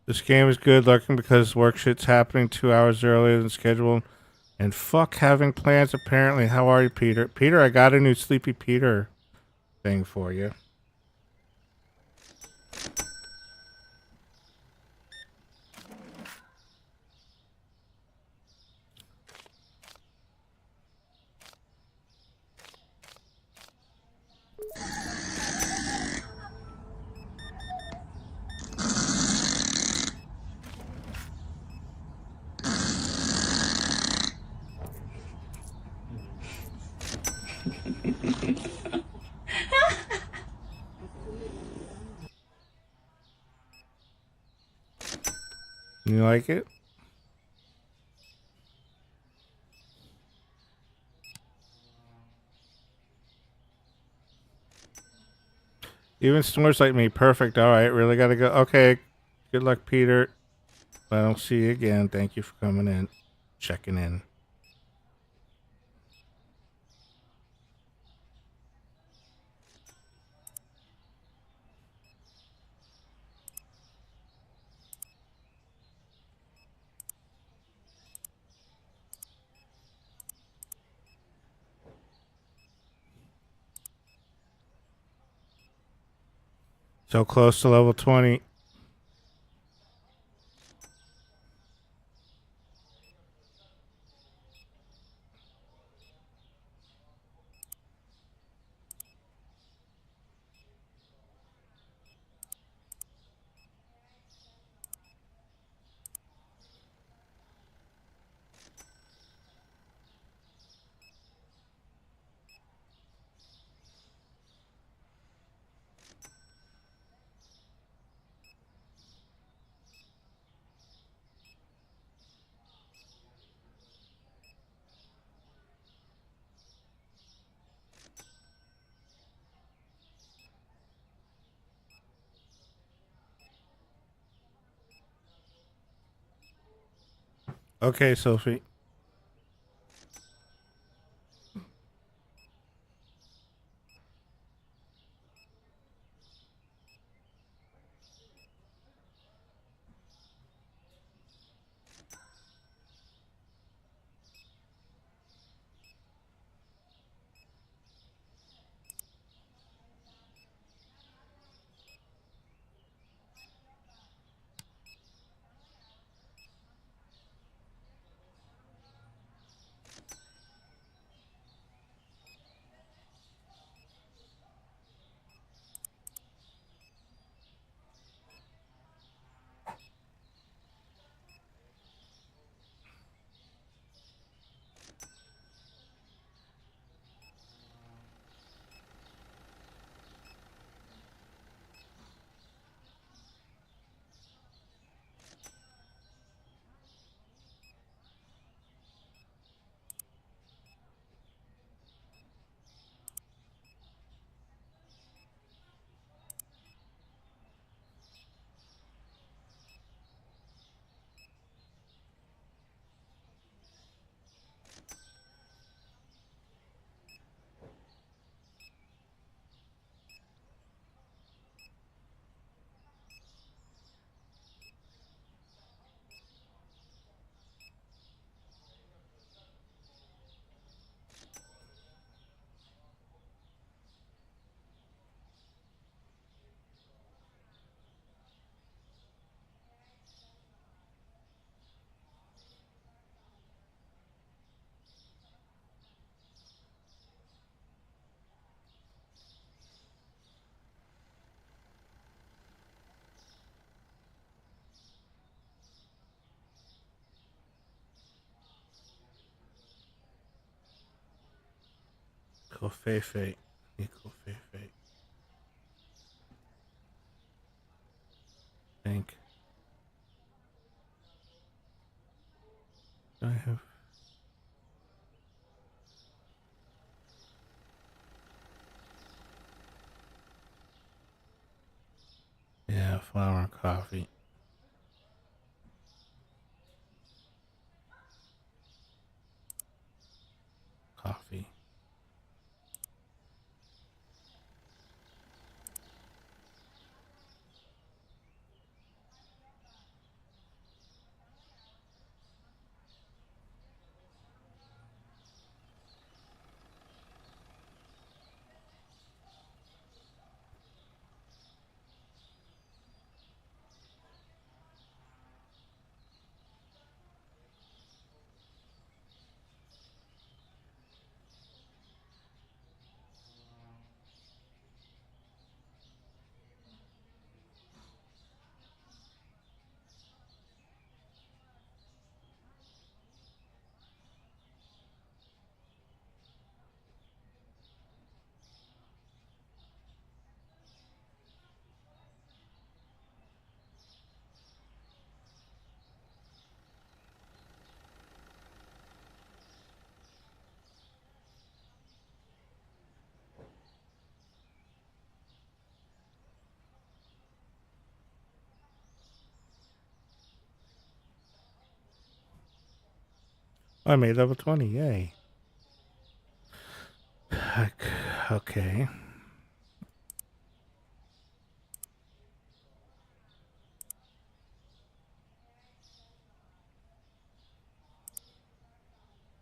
This game is good looking because work shit's happening 2 hours earlier than scheduled. And fuck having plans, apparently. How are you, Peter? Peter, I got a new Sleepy Peter thing for you. You like it? Even snores like me. Perfect. All right. Really got to go. Okay. Good luck, Peter. If I don't see you again, thank you for coming in. Checking in. So close to level 20. Okay, Sophie. Covfefe. Covfefe. Think. Do I have? Yeah, flour and coffee. Coffee. I made level 20. Yay. Okay.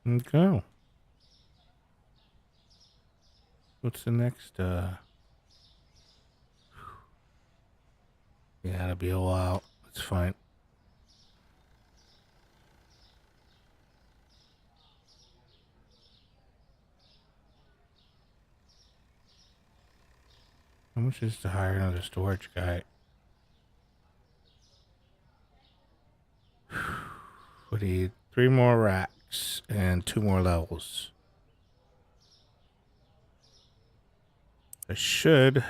Okay. What's the next? Yeah, it'll be a while. It's fine. How much is to hire another storage guy? We need 3 more racks and 2 more levels. I should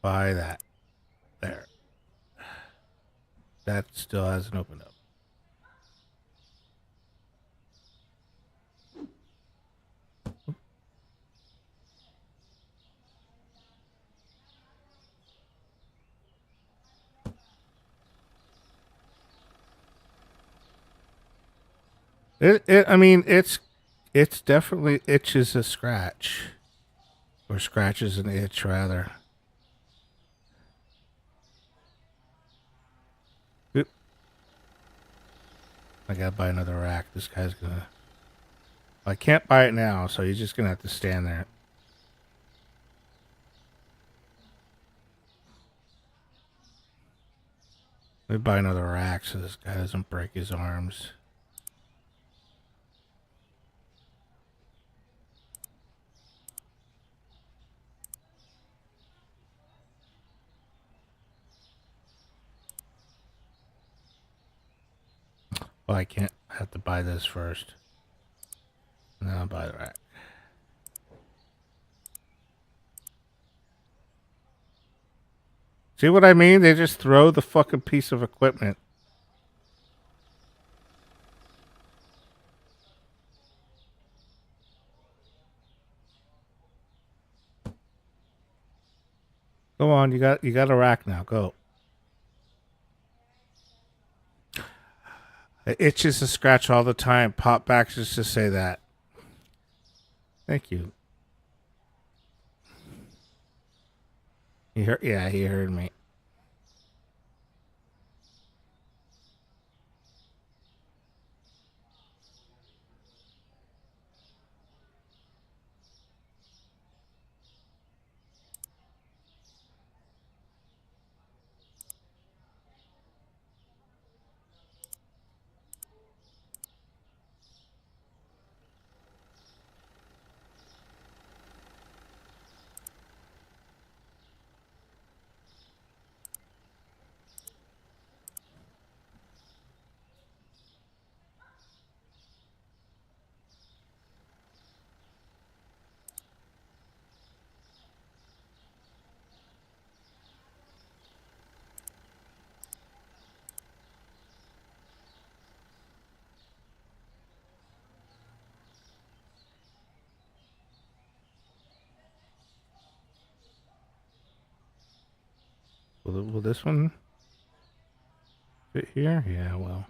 buy that. There. That still hasn't opened up. I mean, it's definitely itches a scratch, or scratches an itch rather. Oop. I gotta buy another rack. This guy's gonna. I can't buy it now, so he's just gonna have to stand there. Let me buy another rack so this guy doesn't break his arms. Well, I can't. I have to buy this first. And then I'll buy the rack. See what I mean? They just throw the fucking piece of equipment. Go on, you got a rack now. Go. It itches to scratch all the time. Pop back just to say that. Thank you. He heard. Yeah, he heard me. Will this one fit here? Yeah, well.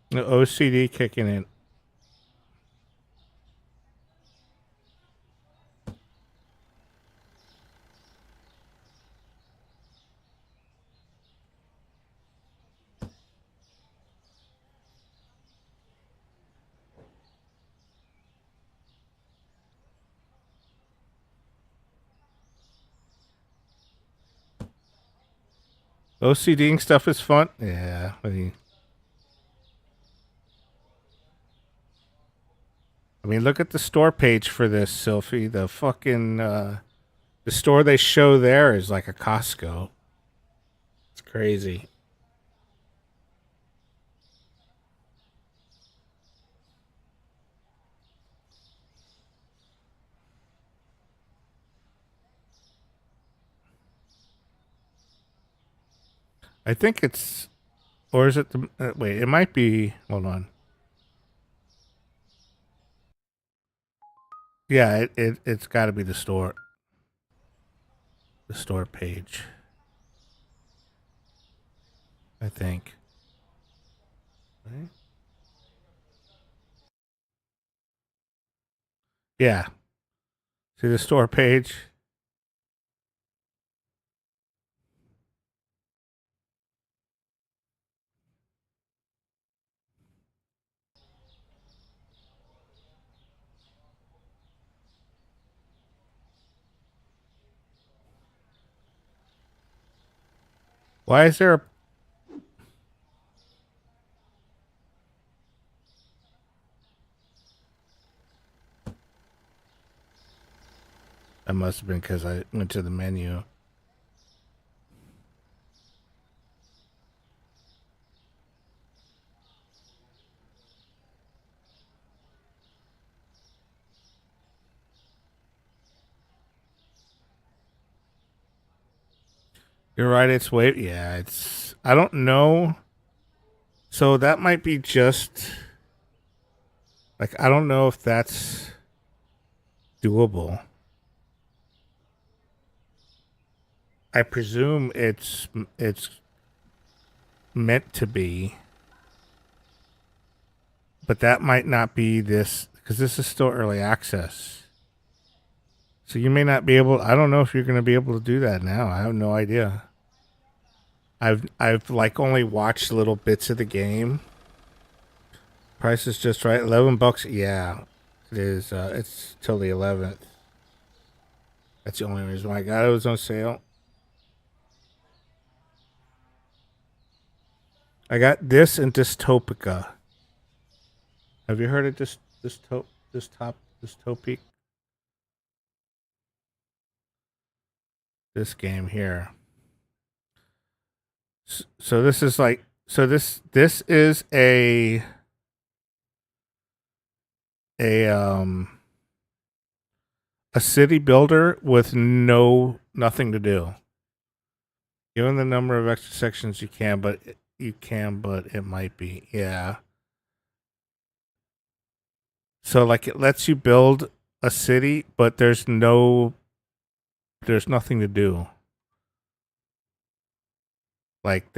The OCD kicking in. OCDing stuff is fun. Yeah, I mean, look at the store page for this, Sylphie. The fucking the store they show there is like a Costco. It's crazy. I think it's, or is it the? Wait, it might be. Hold on. Yeah, it's got to be the store. The store page. I think. Right? Yeah. See the store page? Why is there a That must have been because I went to the menu. You're right. It's way. Yeah, it's I don't know. So that might be just like, I don't know if that's doable. I presume it's meant to be, but that might not be this because this is still early access. So you may not be able. I don't know if you're going to be able to do that now. I have no idea. I've like only watched little bits of the game. Price is just right. $11. Yeah, it is. It's till the 11th. That's the only reason why I got it. It was on sale. I got this and Dystopica. Have you heard of Dystopic? This game here. So this is like this is a city builder with nothing to do. Given the number of extra sections you can, but it might be. Yeah. So like it lets you build a city, but there's nothing to do. Like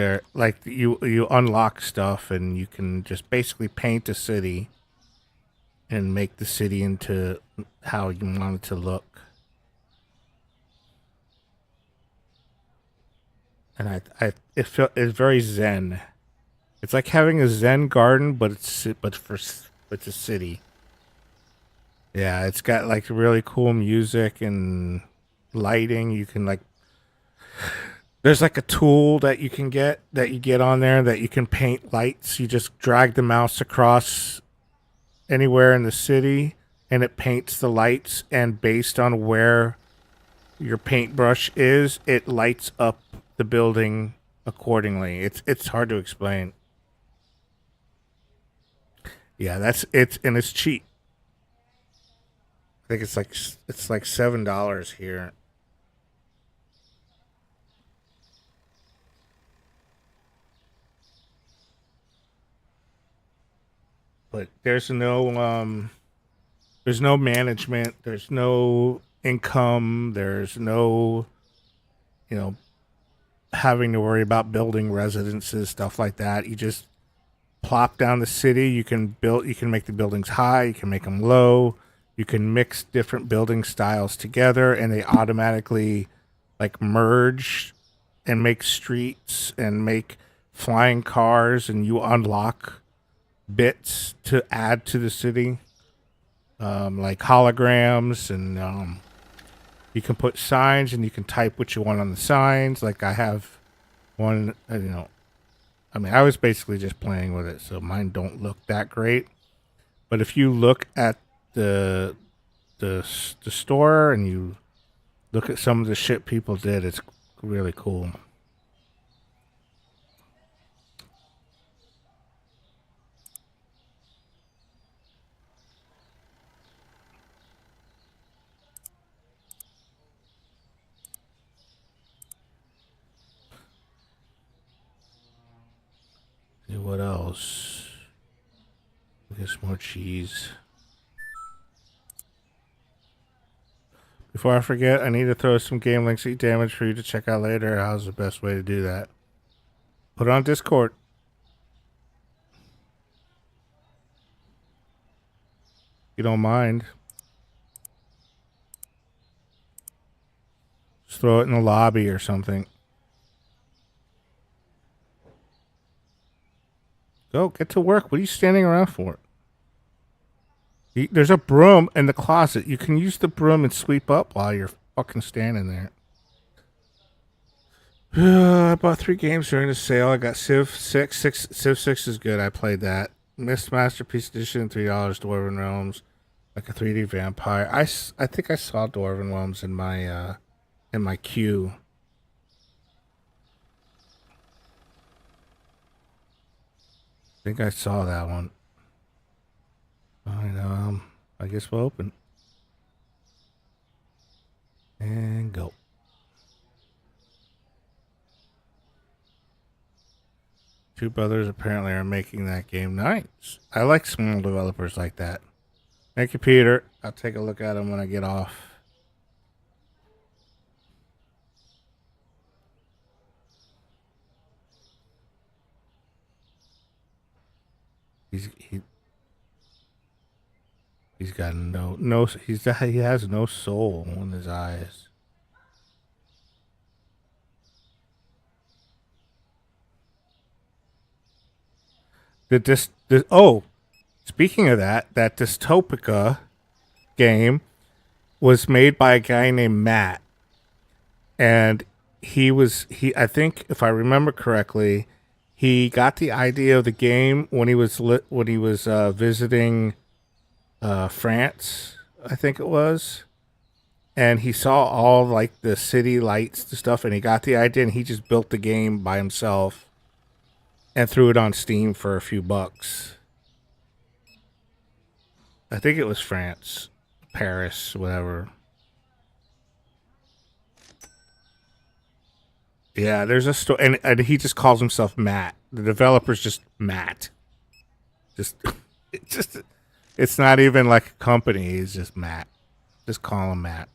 you unlock stuff and you can just basically paint a city and make the city into how you want it to look. And it's very zen. It's like having a zen garden, but it's a city. Yeah, it's got like really cool music and lighting. You can like, there's like a tool that you get on there that you can paint lights. You just drag the mouse across anywhere in the city and it paints the lights, and based on where your paintbrush is, it lights up the building accordingly. It's hard to explain. Yeah, and it's cheap. I think it's like $7 here. But there's no management, there's no income, there's no, having to worry about building residences, stuff like that. You just plop down the city. You can make the buildings high, you can make them low. You can mix different building styles together and they automatically like merge and make streets and make flying cars, and you unlock bits to add to the city, like holograms, and you can put signs and you can type what you want on the signs. Like I have one, I was basically just playing with it, so mine don't look that great. But if you look at the store and you look at some of the shit people did, it's really cool. See what else? I guess more cheese. Before I forget, I need to throw some game links eat damage for you to check out later. How's the best way to do that? Put it on Discord. You don't mind. Just throw it in the lobby or something. Go, get to work. What are you standing around for? There's a broom in the closet. You can use the broom and sweep up while you're fucking standing there. I bought 3 games during the sale. I got Civ 6. Civ 6 is good. I played that. Mist Masterpiece Edition, $3. Dwarven Realms, like a 3D vampire. I think I saw Dwarven Realms in my queue. I think I saw that one. I guess we'll open. And go. Two brothers apparently are making that game. Nice. I like small developers like that. Thank you, Peter. I'll take a look at them when I get off. He's got he has no soul in his eyes. Speaking of that Dystopica game was made by a guy named Matt, and I think if I remember correctly, he got the idea of the game when he was visiting France, I think it was, and he saw all like the city lights and stuff, and he got the idea, and he just built the game by himself and threw it on Steam for a few bucks. I think it was France, Paris, whatever. Yeah, there's a story, and he just calls himself Matt. The developer's just Matt. It's not even like a company. He's just Matt. Just call him Matt.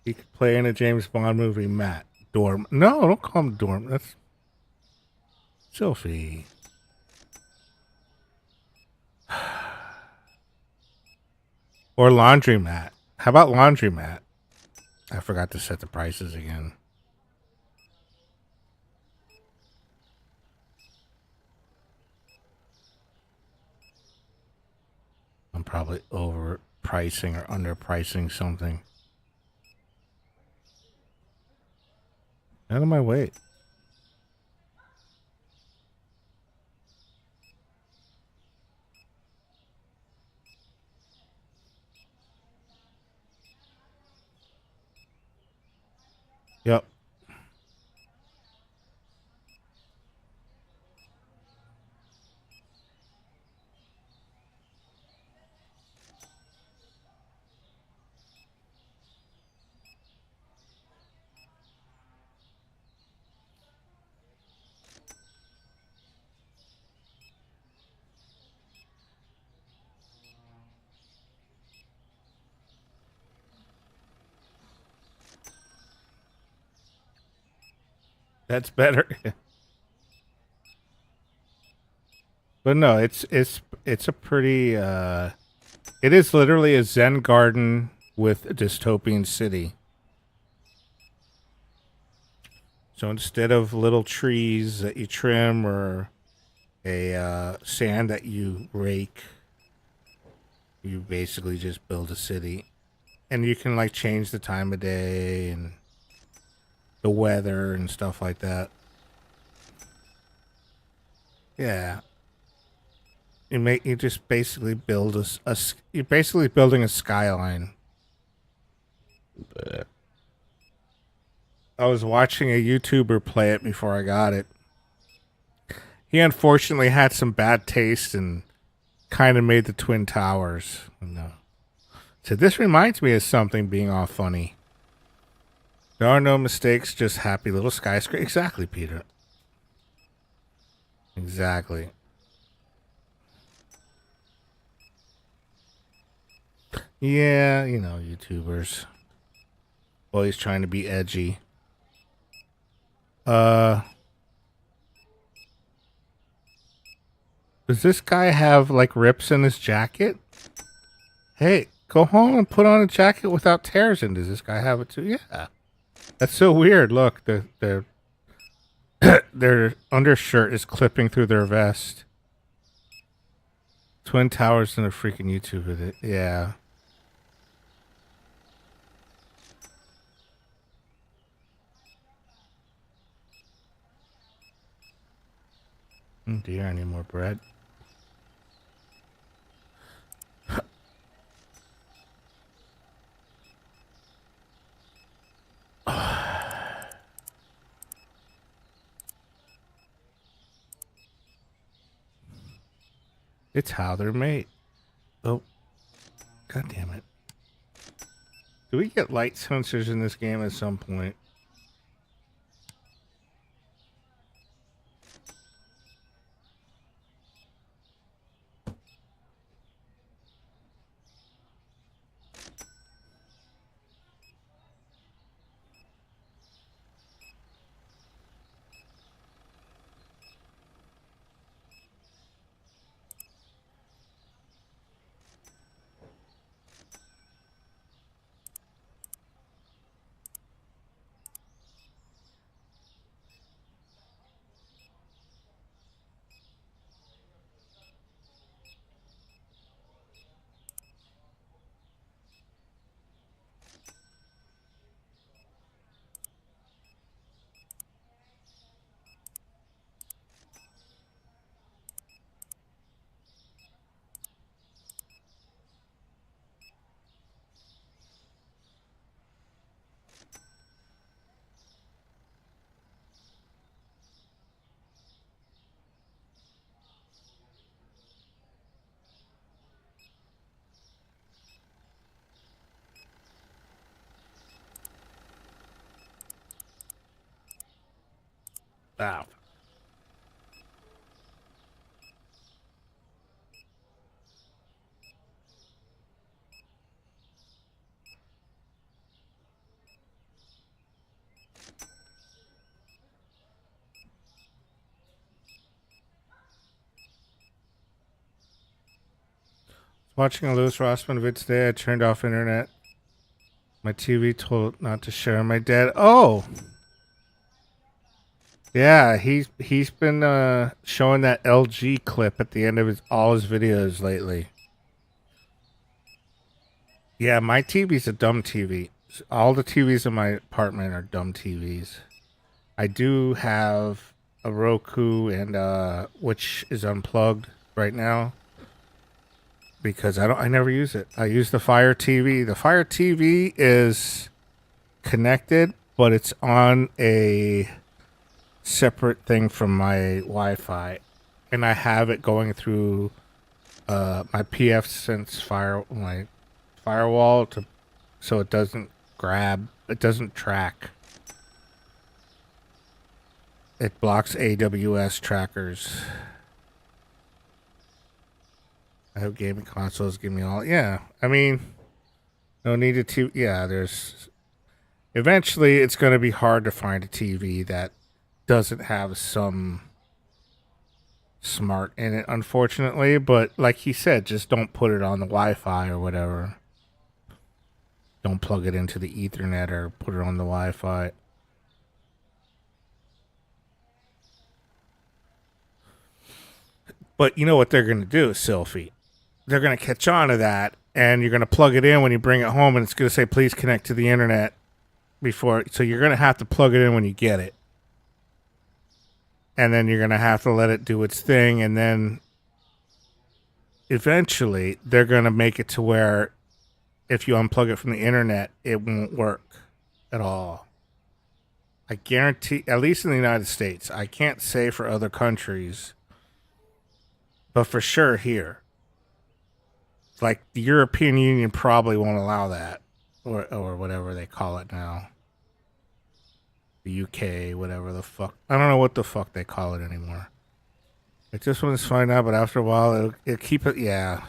He could play in a James Bond movie, Matt. Dorm. No, don't call him Dorm. That's Sophie. Or Laundromat. How about Laundromat? I forgot to set the prices again. I'm probably overpricing or underpricing something. Out of my way. Yep. That's better. But no, it's a pretty it is literally a Zen garden with a dystopian city. So instead of little trees that you trim or a sand that you rake, you basically just build a city. And you can like change the time of day and the weather and stuff like that. Yeah. You just basically build you're basically building a skyline. But I was watching a YouTuber play it before I got it. He unfortunately had some bad taste and kind of made the Twin Towers. No. So this reminds me of something being all funny. There are no mistakes, just happy little skyscraper. Exactly, Peter. Exactly. Yeah, you know, YouTubers. Always trying to be edgy. Does this guy have, like, rips in his jacket? Hey, go home and put on a jacket without tears in. Does this guy have it too? Yeah. That's so weird. Look, their undershirt is clipping through their vest. Twin Towers in a freaking YouTube video. Yeah. Oh dear, I need more bread. It's how they're made. Oh, god damn it. Do we get light sensors in this game at some point? Ow. Watching a Louis Rossman vid today, I turned off internet. My TV told not to share my dad. Oh, yeah, he's been showing that LG clip at the end of all his videos lately. Yeah, my TV's a dumb TV. All the TVs in my apartment are dumb TVs. I do have a Roku and which is unplugged right now because I never use it. I use the Fire TV. The Fire TV is connected, but it's on a separate thing from my Wi-Fi, and I have it going through my pfSense my firewall so it doesn't track. It blocks AWS trackers. I hope gaming consoles give me all. Yeah, I mean, no need to. Yeah, eventually it's going to be hard to find a TV that doesn't have some smart in it, unfortunately. But like he said, just don't put it on the Wi-Fi or whatever. Don't plug it into the Ethernet or put it on the Wi-Fi. But you know what they're going to do, Sylphie? They're going to catch on to that, and you're going to plug it in when you bring it home, and it's going to say, please connect to the internet before. So you're going to have to plug it in when you get it. And then you're going to have to let it do its thing, and then eventually they're going to make it to where if you unplug it from the internet, it won't work at all. I guarantee, at least in the United States, I can't say for other countries, but for sure here. Like the European Union probably won't allow that, or whatever they call it now. The UK, whatever the fuck. I don't know what the fuck they call it anymore. It just want to find out, but after a while, it'll keep it. Yeah.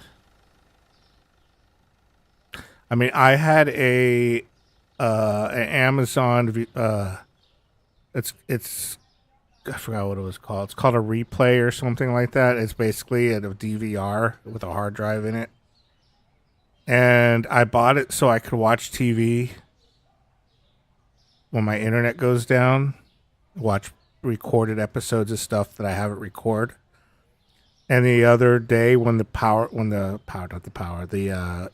I mean, I had an Amazon. It's I forgot what it was called. It's called a Replay or something like that. It's basically a DVR with a hard drive in it. And I bought it so I could watch TV when my internet goes down. Watch recorded episodes of stuff that I haven't recorded. And the other day when the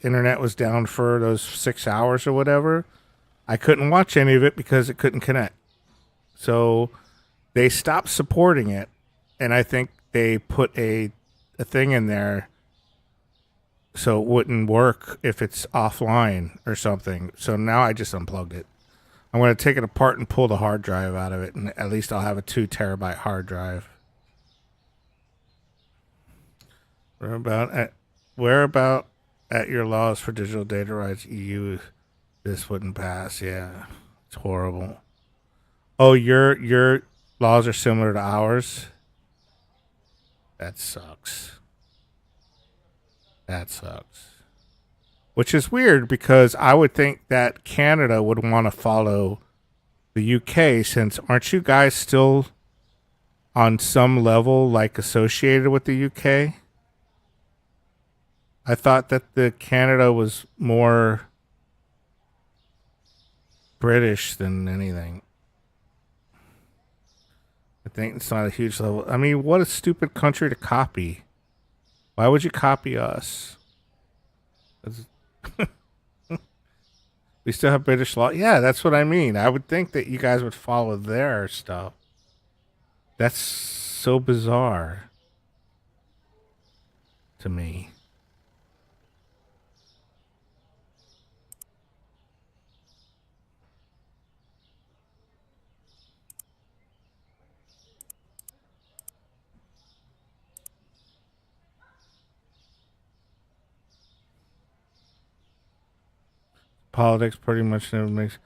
internet was down for those 6 hours or whatever, I couldn't watch any of it because it couldn't connect. So they stopped supporting it, and I think they put a thing in there so it wouldn't work if it's offline or something. So now I just unplugged it. I'm going to take it apart and pull the hard drive out of it, and at least I'll have a 2 terabyte hard drive. Where about at your laws for digital data rights EU this wouldn't pass? Yeah, it's horrible. Oh, your laws are similar to ours? That sucks. That sucks. Which is weird because I would think that Canada would want to follow the UK, since aren't you guys still on some level like associated with the UK? I thought that the Canada was more British than anything. I think it's not a huge level. I mean, what a stupid country to copy. Why would you copy us? We still have British law. Yeah, that's what I mean. I would think that you guys would follow their stuff. That's so bizarre to me. Politics pretty much never makes.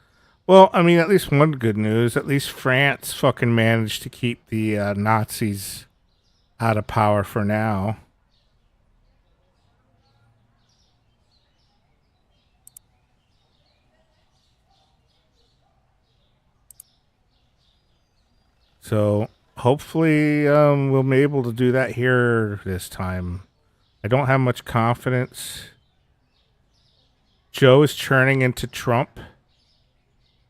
Well, I mean, at least one good news. At least France fucking managed to keep the Nazis out of power for now. So hopefully we'll be able to do that here this time. I don't have much confidence. Joe is turning into Trump.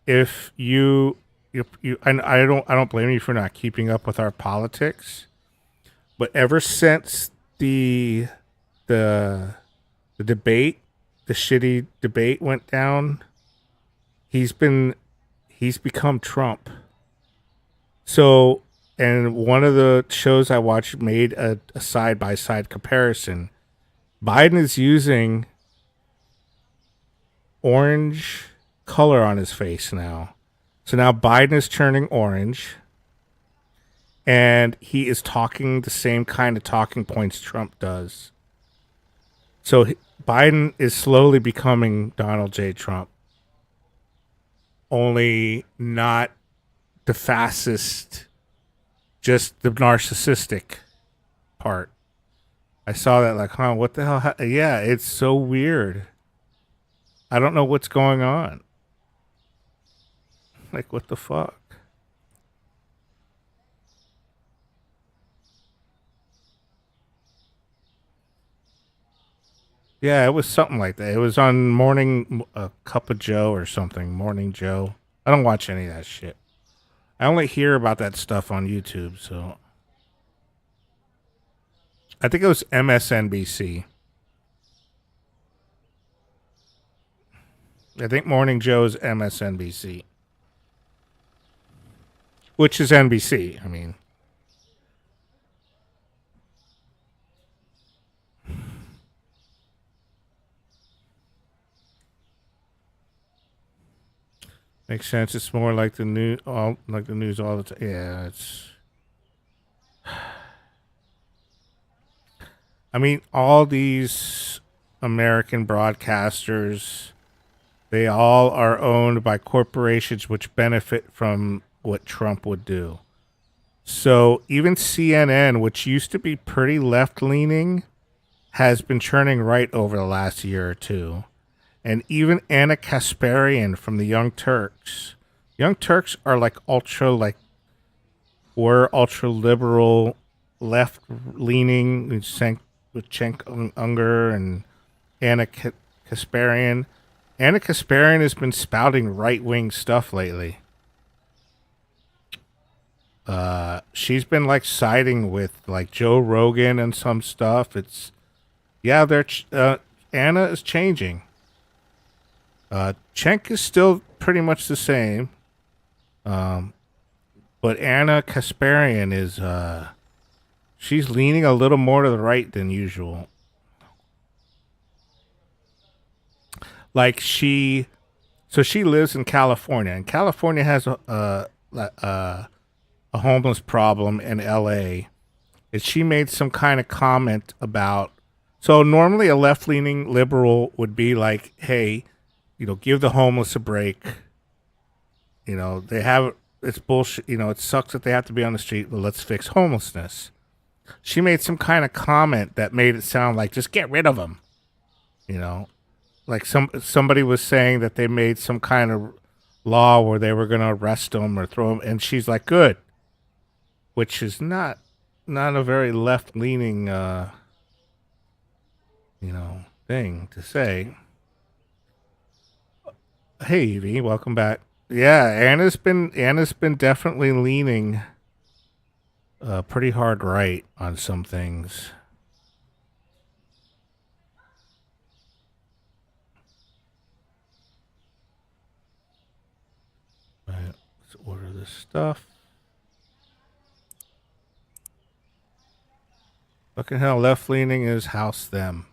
If you and I don't blame you for not keeping up with our politics, but ever since the debate, the shitty debate went down, he's become Trump. So, and one of the shows I watched made a side-by-side comparison. Biden is using orange color on his face now. So now Biden is turning orange, and he is talking the same kind of talking points Trump does. So Biden is slowly becoming Donald J. Trump. Only not the fascist, just the narcissistic part. I saw that like, huh, what the hell? Yeah, it's so weird. I don't know what's going on. Like, what the fuck? Yeah, it was something like that. It was on Morning Cup of Joe or something. Morning Joe. I don't watch any of that shit. I only hear about that stuff on YouTube, so. I think it was MSNBC. I think Morning Joe's MSNBC. Which is NBC, I mean. Makes sense. It's more like the news, all the time. Yeah, it's. I mean, all these American broadcasters, they all are owned by corporations which benefit from what Trump would do. So even CNN, which used to be pretty left-leaning, has been turning right over the last year or two. And even Anna Kasparian from the Young Turks. Young Turks are like were ultra liberal, left leaning with Cenk Unger and Anna Kasparian. Anna Kasparian has been spouting right wing stuff lately. she's been like siding with like Joe Rogan and some stuff. It's yeah, Anna is changing. Cenk is still pretty much the same. But Anna Kasparian is she's leaning a little more to the right than usual. Like she lives in California, and California has a homeless problem in L.A. And she made some kind of comment about. So normally a left-leaning liberal would be like, "Hey, give the homeless a break. It's bullshit. It sucks that they have to be on the street, but let's fix homelessness." She made some kind of comment that made it sound like just get rid of them. Like somebody was saying that they made some kind of law where they were going to arrest them or throw them, and she's like, "Good," which is not a very left-leaning, thing to say. Hey, Evie, welcome back. Yeah, Anna's been definitely leaning pretty hard right on some things. All right, let's order this stuff. Fucking hell, left leaning is house them.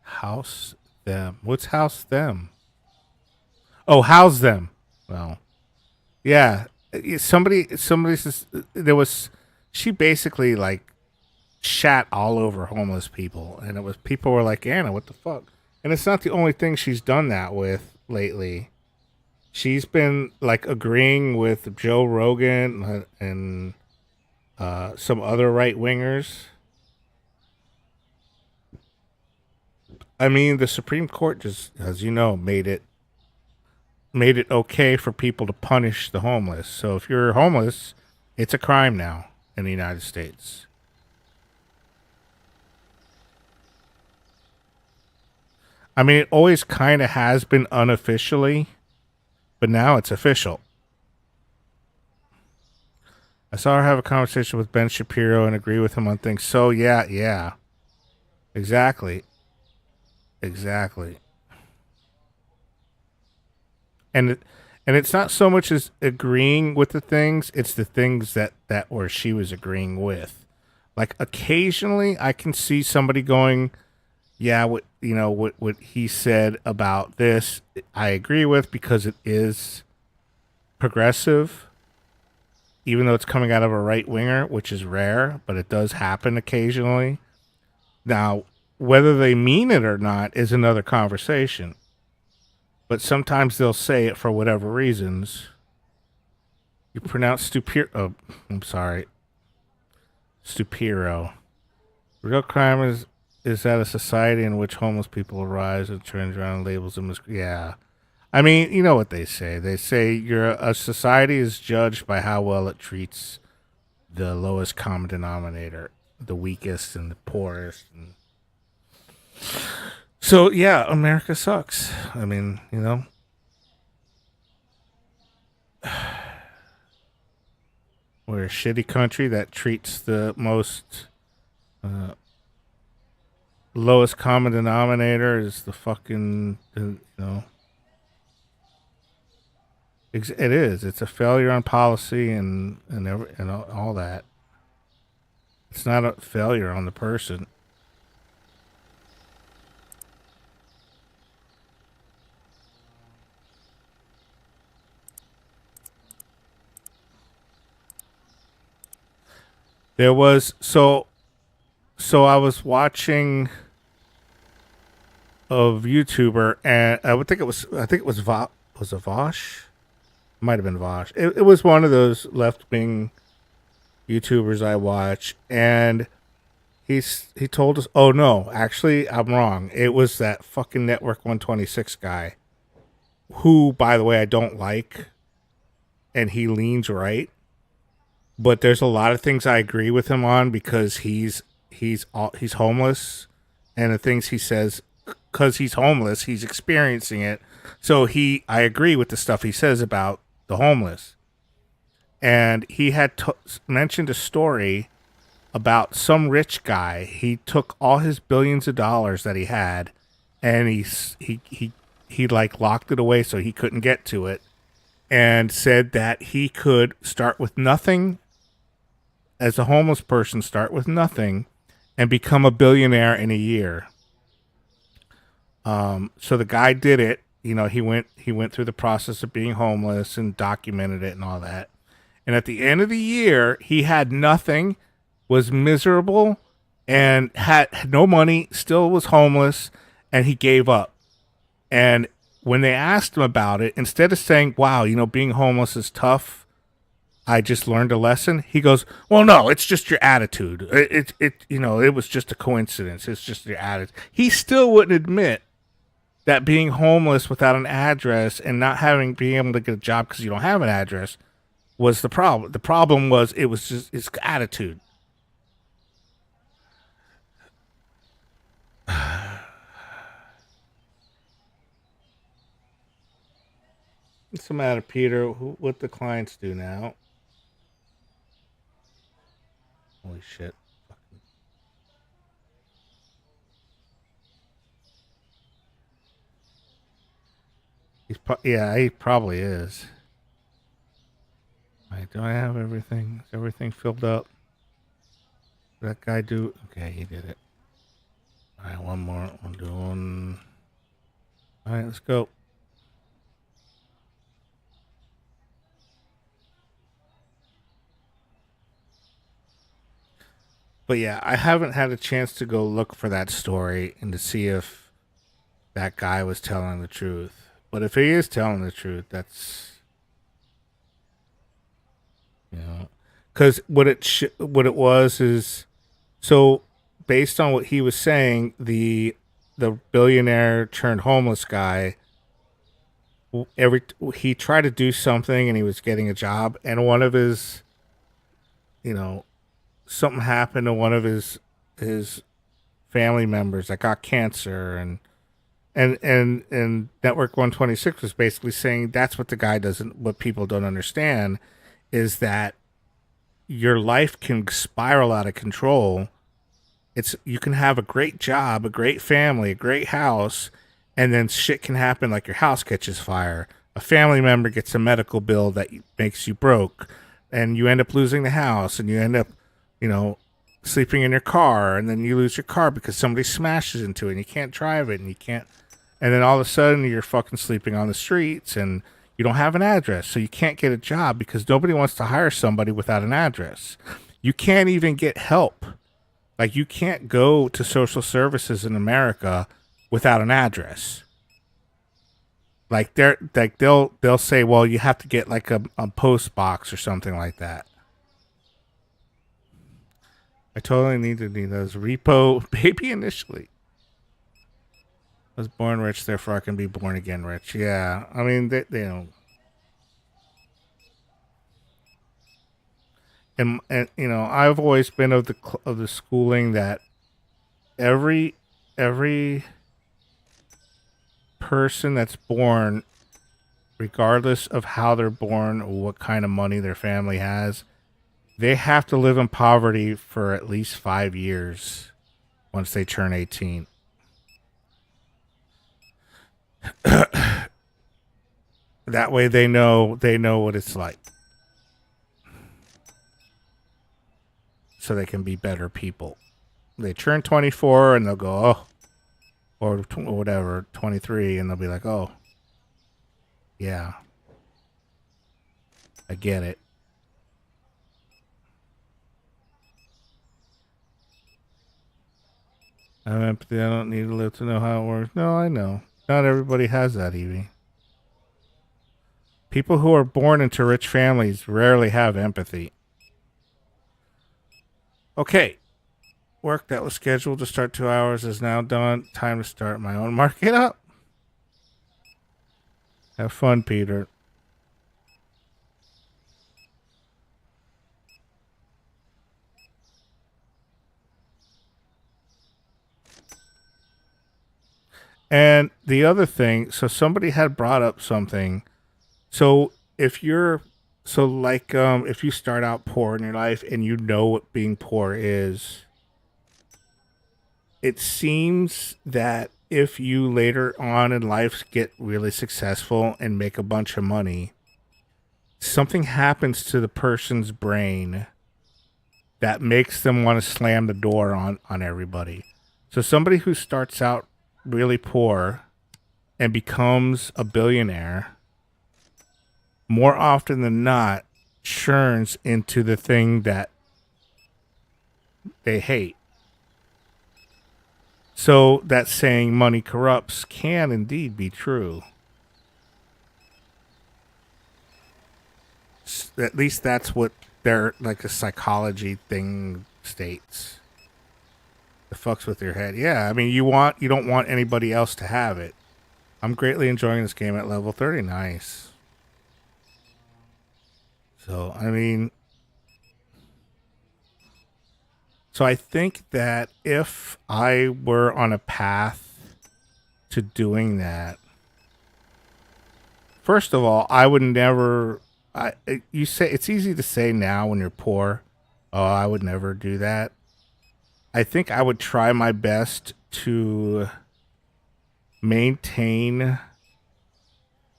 House them. What's house them? Oh, house them. Well, yeah. Somebody says she basically like shat all over homeless people, and it was people were like, Anna, what the fuck? And it's not the only thing she's done that with lately. She's been like agreeing with Joe Rogan and some other right wingers. I mean, the Supreme Court just, as you know, made it okay for people to punish the homeless. So if you're homeless, it's a crime now in the United States. I mean, it always kind of has been unofficially, but now it's official. I saw her have a conversation with Ben Shapiro and agree with him on things. So yeah. Exactly. And it's not so much as agreeing with the things, it's the things that where she was agreeing with. Like occasionally I can see somebody going, yeah, what he said about this, I agree with because it is progressive, even though it's coming out of a right winger, which is rare, but it does happen occasionally. Now, whether they mean it or not is another conversation. But sometimes they'll say it for whatever reasons. You pronounce Stupiro. Oh, I'm sorry. Stupiro. Real crime is that a society in which homeless people arise and turns around and labels them as... Yeah. I mean, you know what they say. They say a society is judged by how well it treats the lowest common denominator, the weakest and the poorest. And so, yeah, America sucks. I mean, we're a shitty country that treats the most lowest common denominator is the fucking, it is. It's a failure on policy and all that. It's not a failure on the person. There was so I was watching a YouTuber, and I think it was Vosh? Might have been Vosh. It was one of those left wing YouTubers I watch, and he told us, oh no, actually I'm wrong. It was that fucking Network 126 guy, who, by the way, I don't like, and he leans right. But there's a lot of things I agree with him on because he's homeless, and the things he says, because he's homeless, he's experiencing it. So I agree with the stuff he says about the homeless. And he had mentioned a story about some rich guy. He took all his billions of dollars that he had, and he like locked it away so he couldn't get to it, and said that he could start with nothing as a homeless person, start with nothing, and become a billionaire in a year. So the guy did it. You know, he went through the process of being homeless and documented it and all that. And at the end of the year, he had nothing, was miserable, and had no money, still was homeless, and he gave up. And when they asked him about it, instead of saying, wow, you know, being homeless is tough, I just learned a lesson, he goes, well, no, it's just your attitude. It you know, it was just a coincidence. It's just your attitude. He still wouldn't admit that being homeless without an address and not being able to get a job because you don't have an address was the problem. The problem was it was just his attitude. What's the matter, Peter? What the clients do now? Holy shit. Yeah, he probably is. Right, do I have everything? Is everything filled up? Did that guy do? Okay, he did it. All right, one more. I'm doing. All right, let's go. But yeah, I haven't had a chance to go look for that story and to see if that guy was telling the truth. But if he is telling the truth, that's, you know, because what it was is, so based on what he was saying, the billionaire turned homeless guy, he tried to do something and he was getting a job, and one of his, you know, something happened to one of his family members that got cancer, and Network 126 was basically saying that's what the guy doesn't, what people don't understand is that your life can spiral out of control. You can have a great job, a great family, a great house, and then shit can happen, like your house catches fire, a family member gets a medical bill that makes you broke, and you end up losing the house, and you end up, you know, sleeping in your car, and then you lose your car because somebody smashes into it and you can't drive it, and then all of a sudden you're fucking sleeping on the streets and you don't have an address, so you can't get a job because nobody wants to hire somebody without an address. You can't even get help. Like, you can't go to social services in America without an address. Like, they'll say, well, you have to get like a post box or something like that. I totally need those repo baby initially. I was born rich, therefore I can be born again rich. Yeah, I mean, they don't. And you know, I've always been of the schooling that every person that's born, regardless of how they're born or what kind of money their family has, they have to live in poverty for at least 5 years once they turn 18. That way they know what it's like. So they can be better people. They turn 24 and they'll go, oh, or whatever, 23, and they'll be like, oh, yeah, I get it. I'm empathy. I don't need to live to know how it works. No, I know. Not everybody has that, Evie. People who are born into rich families rarely have empathy. Okay. Work that was scheduled to start 2 hours is now done. Time to start my own market up. Have fun, Peter. And the other thing, so somebody had brought up something. So if you're so like if you start out poor in your life and you know what being poor is, it seems that if you later on in life get really successful and make a bunch of money, something happens to the person's brain that makes them want to slam the door on everybody. So somebody who starts out really poor and becomes a billionaire, more often than not, churns into the thing that they hate. So that saying money corrupts can indeed be true. At least that's what their like a psychology thing states. It fucks with your head. Yeah, I mean you don't want anybody else to have it. I'm greatly enjoying this game at level 30. Nice. So I mean, so I think that if I were on a path to doing that, first of all, I would never. You say it's easy to say now when you're poor. Oh, I would never do that. I think I would try my best to maintain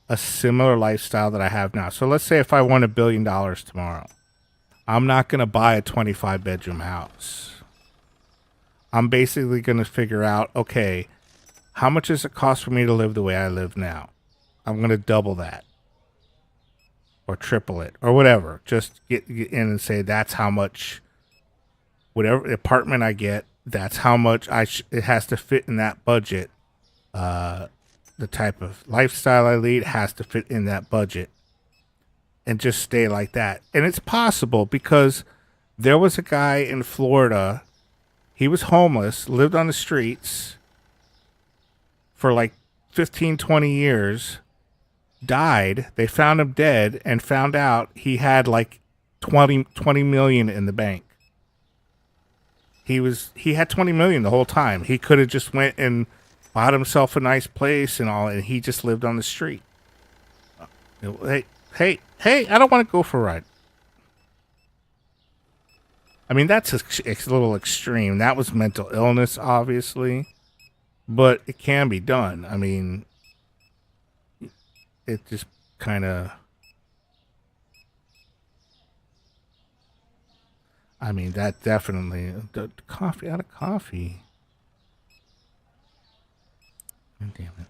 a similar lifestyle that I have now. So let's say if I won $1 billion tomorrow, I'm not going to buy a 25-bedroom house. I'm basically going to figure out, okay, how much does it cost for me to live the way I live now? I'm going to double that or triple it or whatever. Just get in and say that's how much, whatever apartment I get, that's how much it has to fit in that budget. The type of lifestyle I lead has to fit in that budget and just stay like that. And it's possible because there was a guy in Florida. He was homeless, lived on the streets for like 15, 20 years, died. They found him dead and found out he had like 20 million in the bank. He had 20 million the whole time. He could have just went and bought himself a nice place and all, and he just lived on the street. Hey, I don't want to go for a ride. I mean, that's a little extreme. That was mental illness, obviously, but it can be done. I mean, it just kind of... I mean, that definitely... The coffee out of coffee. Oh, damn it.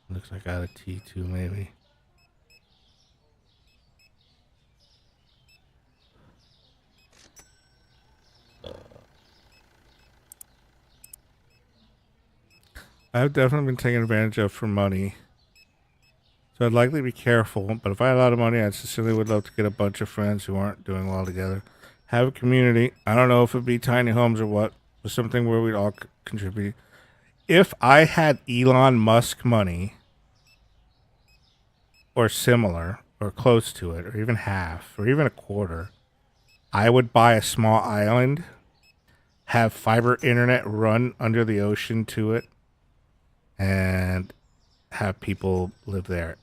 Looks like I got a T2 maybe. I've definitely been taken advantage of for money. So I'd likely be careful, but if I had a lot of money, I sincerely would love to get a bunch of friends who aren't doing well together. Have a community. I don't know if it'd be tiny homes or what, but something where we'd all contribute. If I had Elon Musk money, or similar, or close to it, or even half, or even a quarter, I would buy a small island, have fiber internet run under the ocean to it, and have people live there.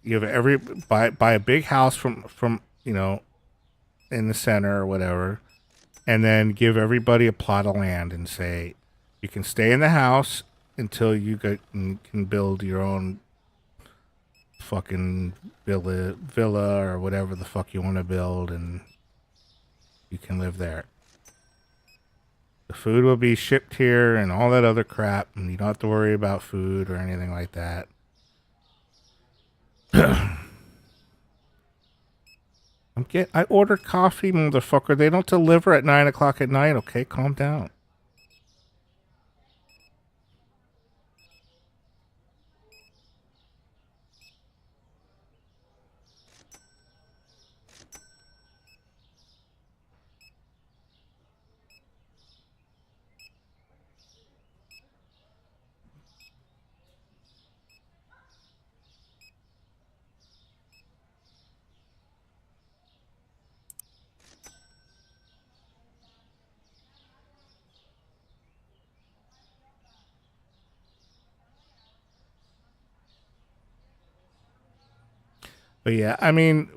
You have buy a big house from you know, in the center or whatever, and then give everybody a plot of land and say you can stay in the house until you can build your own fucking villa or whatever the fuck you want to build, and you can live there. The food will be shipped here and all that other crap, and you don't have to worry about food or anything like that. I ordered coffee, motherfucker. They don't deliver at 9 o'clock at night, okay? Calm down. But yeah, I mean,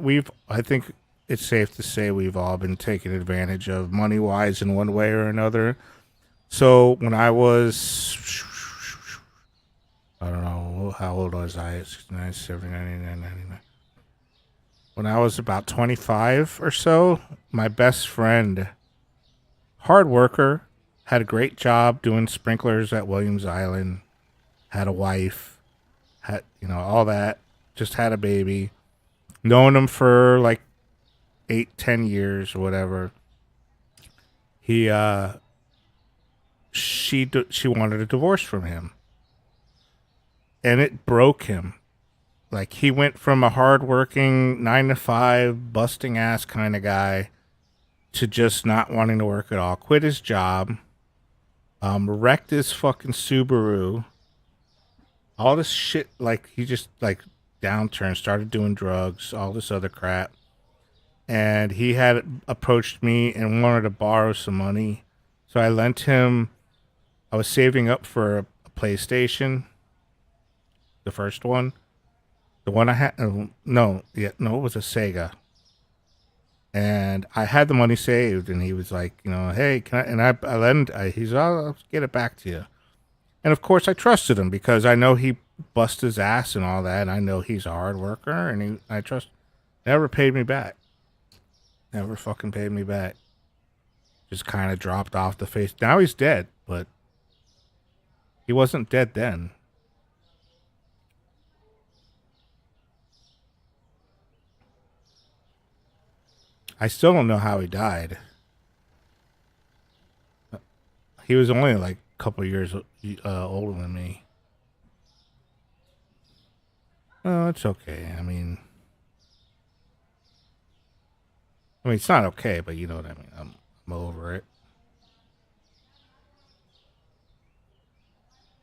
I think it's safe to say we've all been taken advantage of money wise in one way or another. So when I was, I don't know, how old was I? 69, 70, 99, 99. When I was about 25 or so, my best friend, hard worker, had a great job doing sprinklers at Williams Island, had a wife, had, all that, just had a baby, known him for like 8, 10 years or whatever. She wanted a divorce from him, and it broke him. Like, he went from a hardworking 9 to 5 busting ass kind of guy to just not wanting to work at all. Quit his job, wrecked his fucking Subaru, all this shit. Like, he just like downturned, started doing drugs, all this other crap. And he had approached me and wanted to borrow some money, so I lent him. I was saving up for a PlayStation, the first one. The one I had, no, it was a Sega. And I had the money saved, and he was like, hey, can I? And I lent. He's, I'll get it back to you. And of course, I trusted him because I know he bust his ass and all that. And I know he's a hard worker, and I trust. Never paid me back. Never fucking paid me back. Just kind of dropped off the face. Now he's dead, but he wasn't dead then. I still don't know how he died. He was only like a couple years older than me. Oh, it's okay. I mean, it's not okay, but you know what I mean. I'm over it.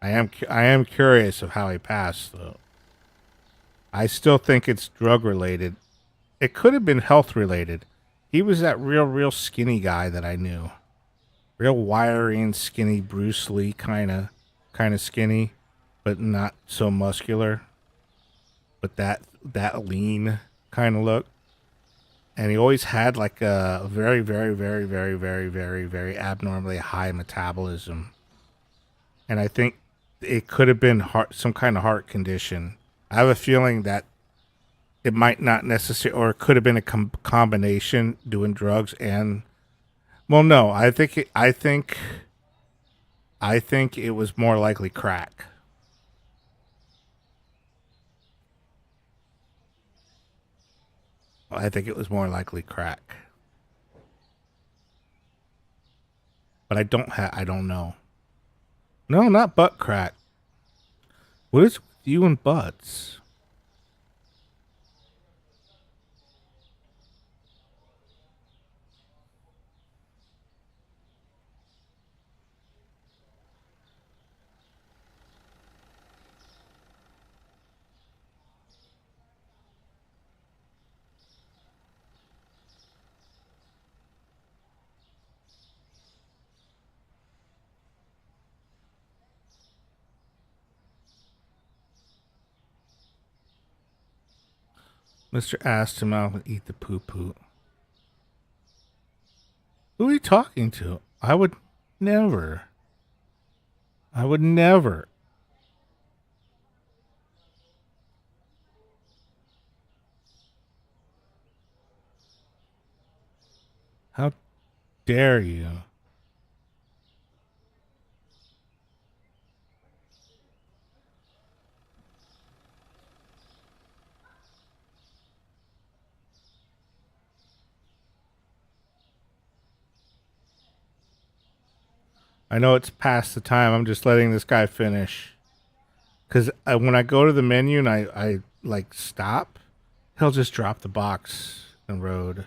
I am curious of how he passed, though. I still think it's drug related. It could have been health related. He was that real skinny guy that I knew. Real wiry and skinny, Bruce Lee kind of skinny, but not so muscular. But that lean kind of look. And he always had like a very, very, very, very, very, very, very abnormally high metabolism. And I think it could have been some kind of heart condition. I have a feeling that it might not necessarily, or it could have been a combination, doing drugs and, well, no, I think it was more likely crack. I think it was more likely crack. But I don't know. No, not butt crack. What is with you and butts? Mr. Ass to mouth and eat the poo poo. Who are you talking to? I would never. I would never. How dare you? I know it's past the time. I'm just letting this guy finish. Because when I go to the menu and I like stop, he'll just drop the box in the road.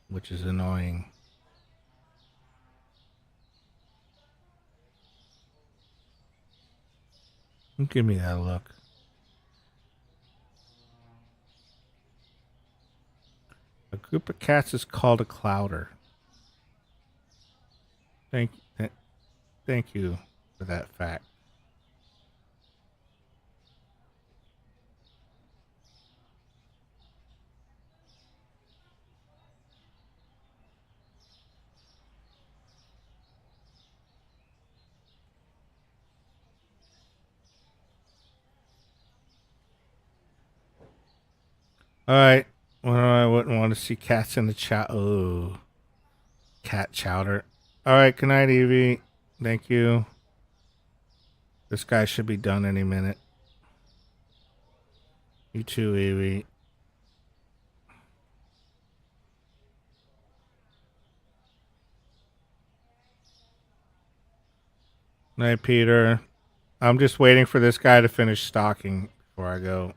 Which is annoying. Don't give me that look. A group of cats is called a clouder. Thank you for that fact. All right. Well, I wouldn't want to see cats in the chow. Oh, cat chowder. All right. Good night, Evie. Thank you. This guy should be done any minute. You too, Evie. Night, Peter. I'm just waiting for this guy to finish stocking before I go.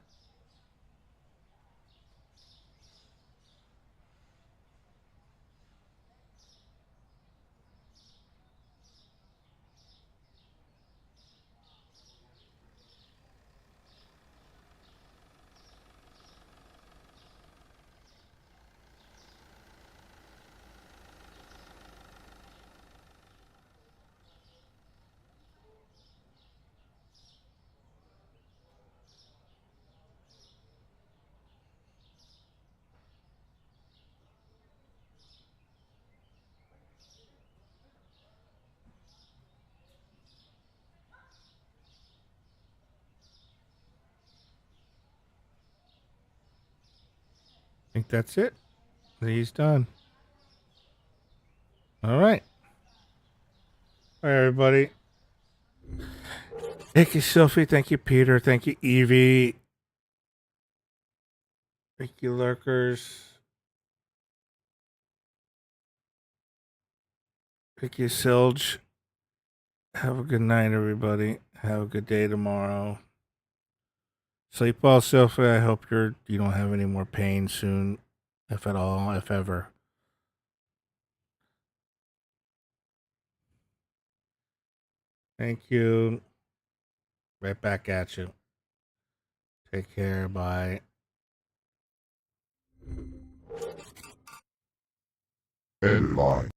I think that's it. He's done. All right. All right, everybody. Thank you, Sophie. Thank you, Peter. Thank you, Evie. Thank you, Lurkers. Thank you, Silge. Have a good night, everybody. Have a good day tomorrow. Sleep well, Sophie. I hope you don't have any more pain soon, if at all, if ever. Thank you. Right back at you. Take care. Bye. End line.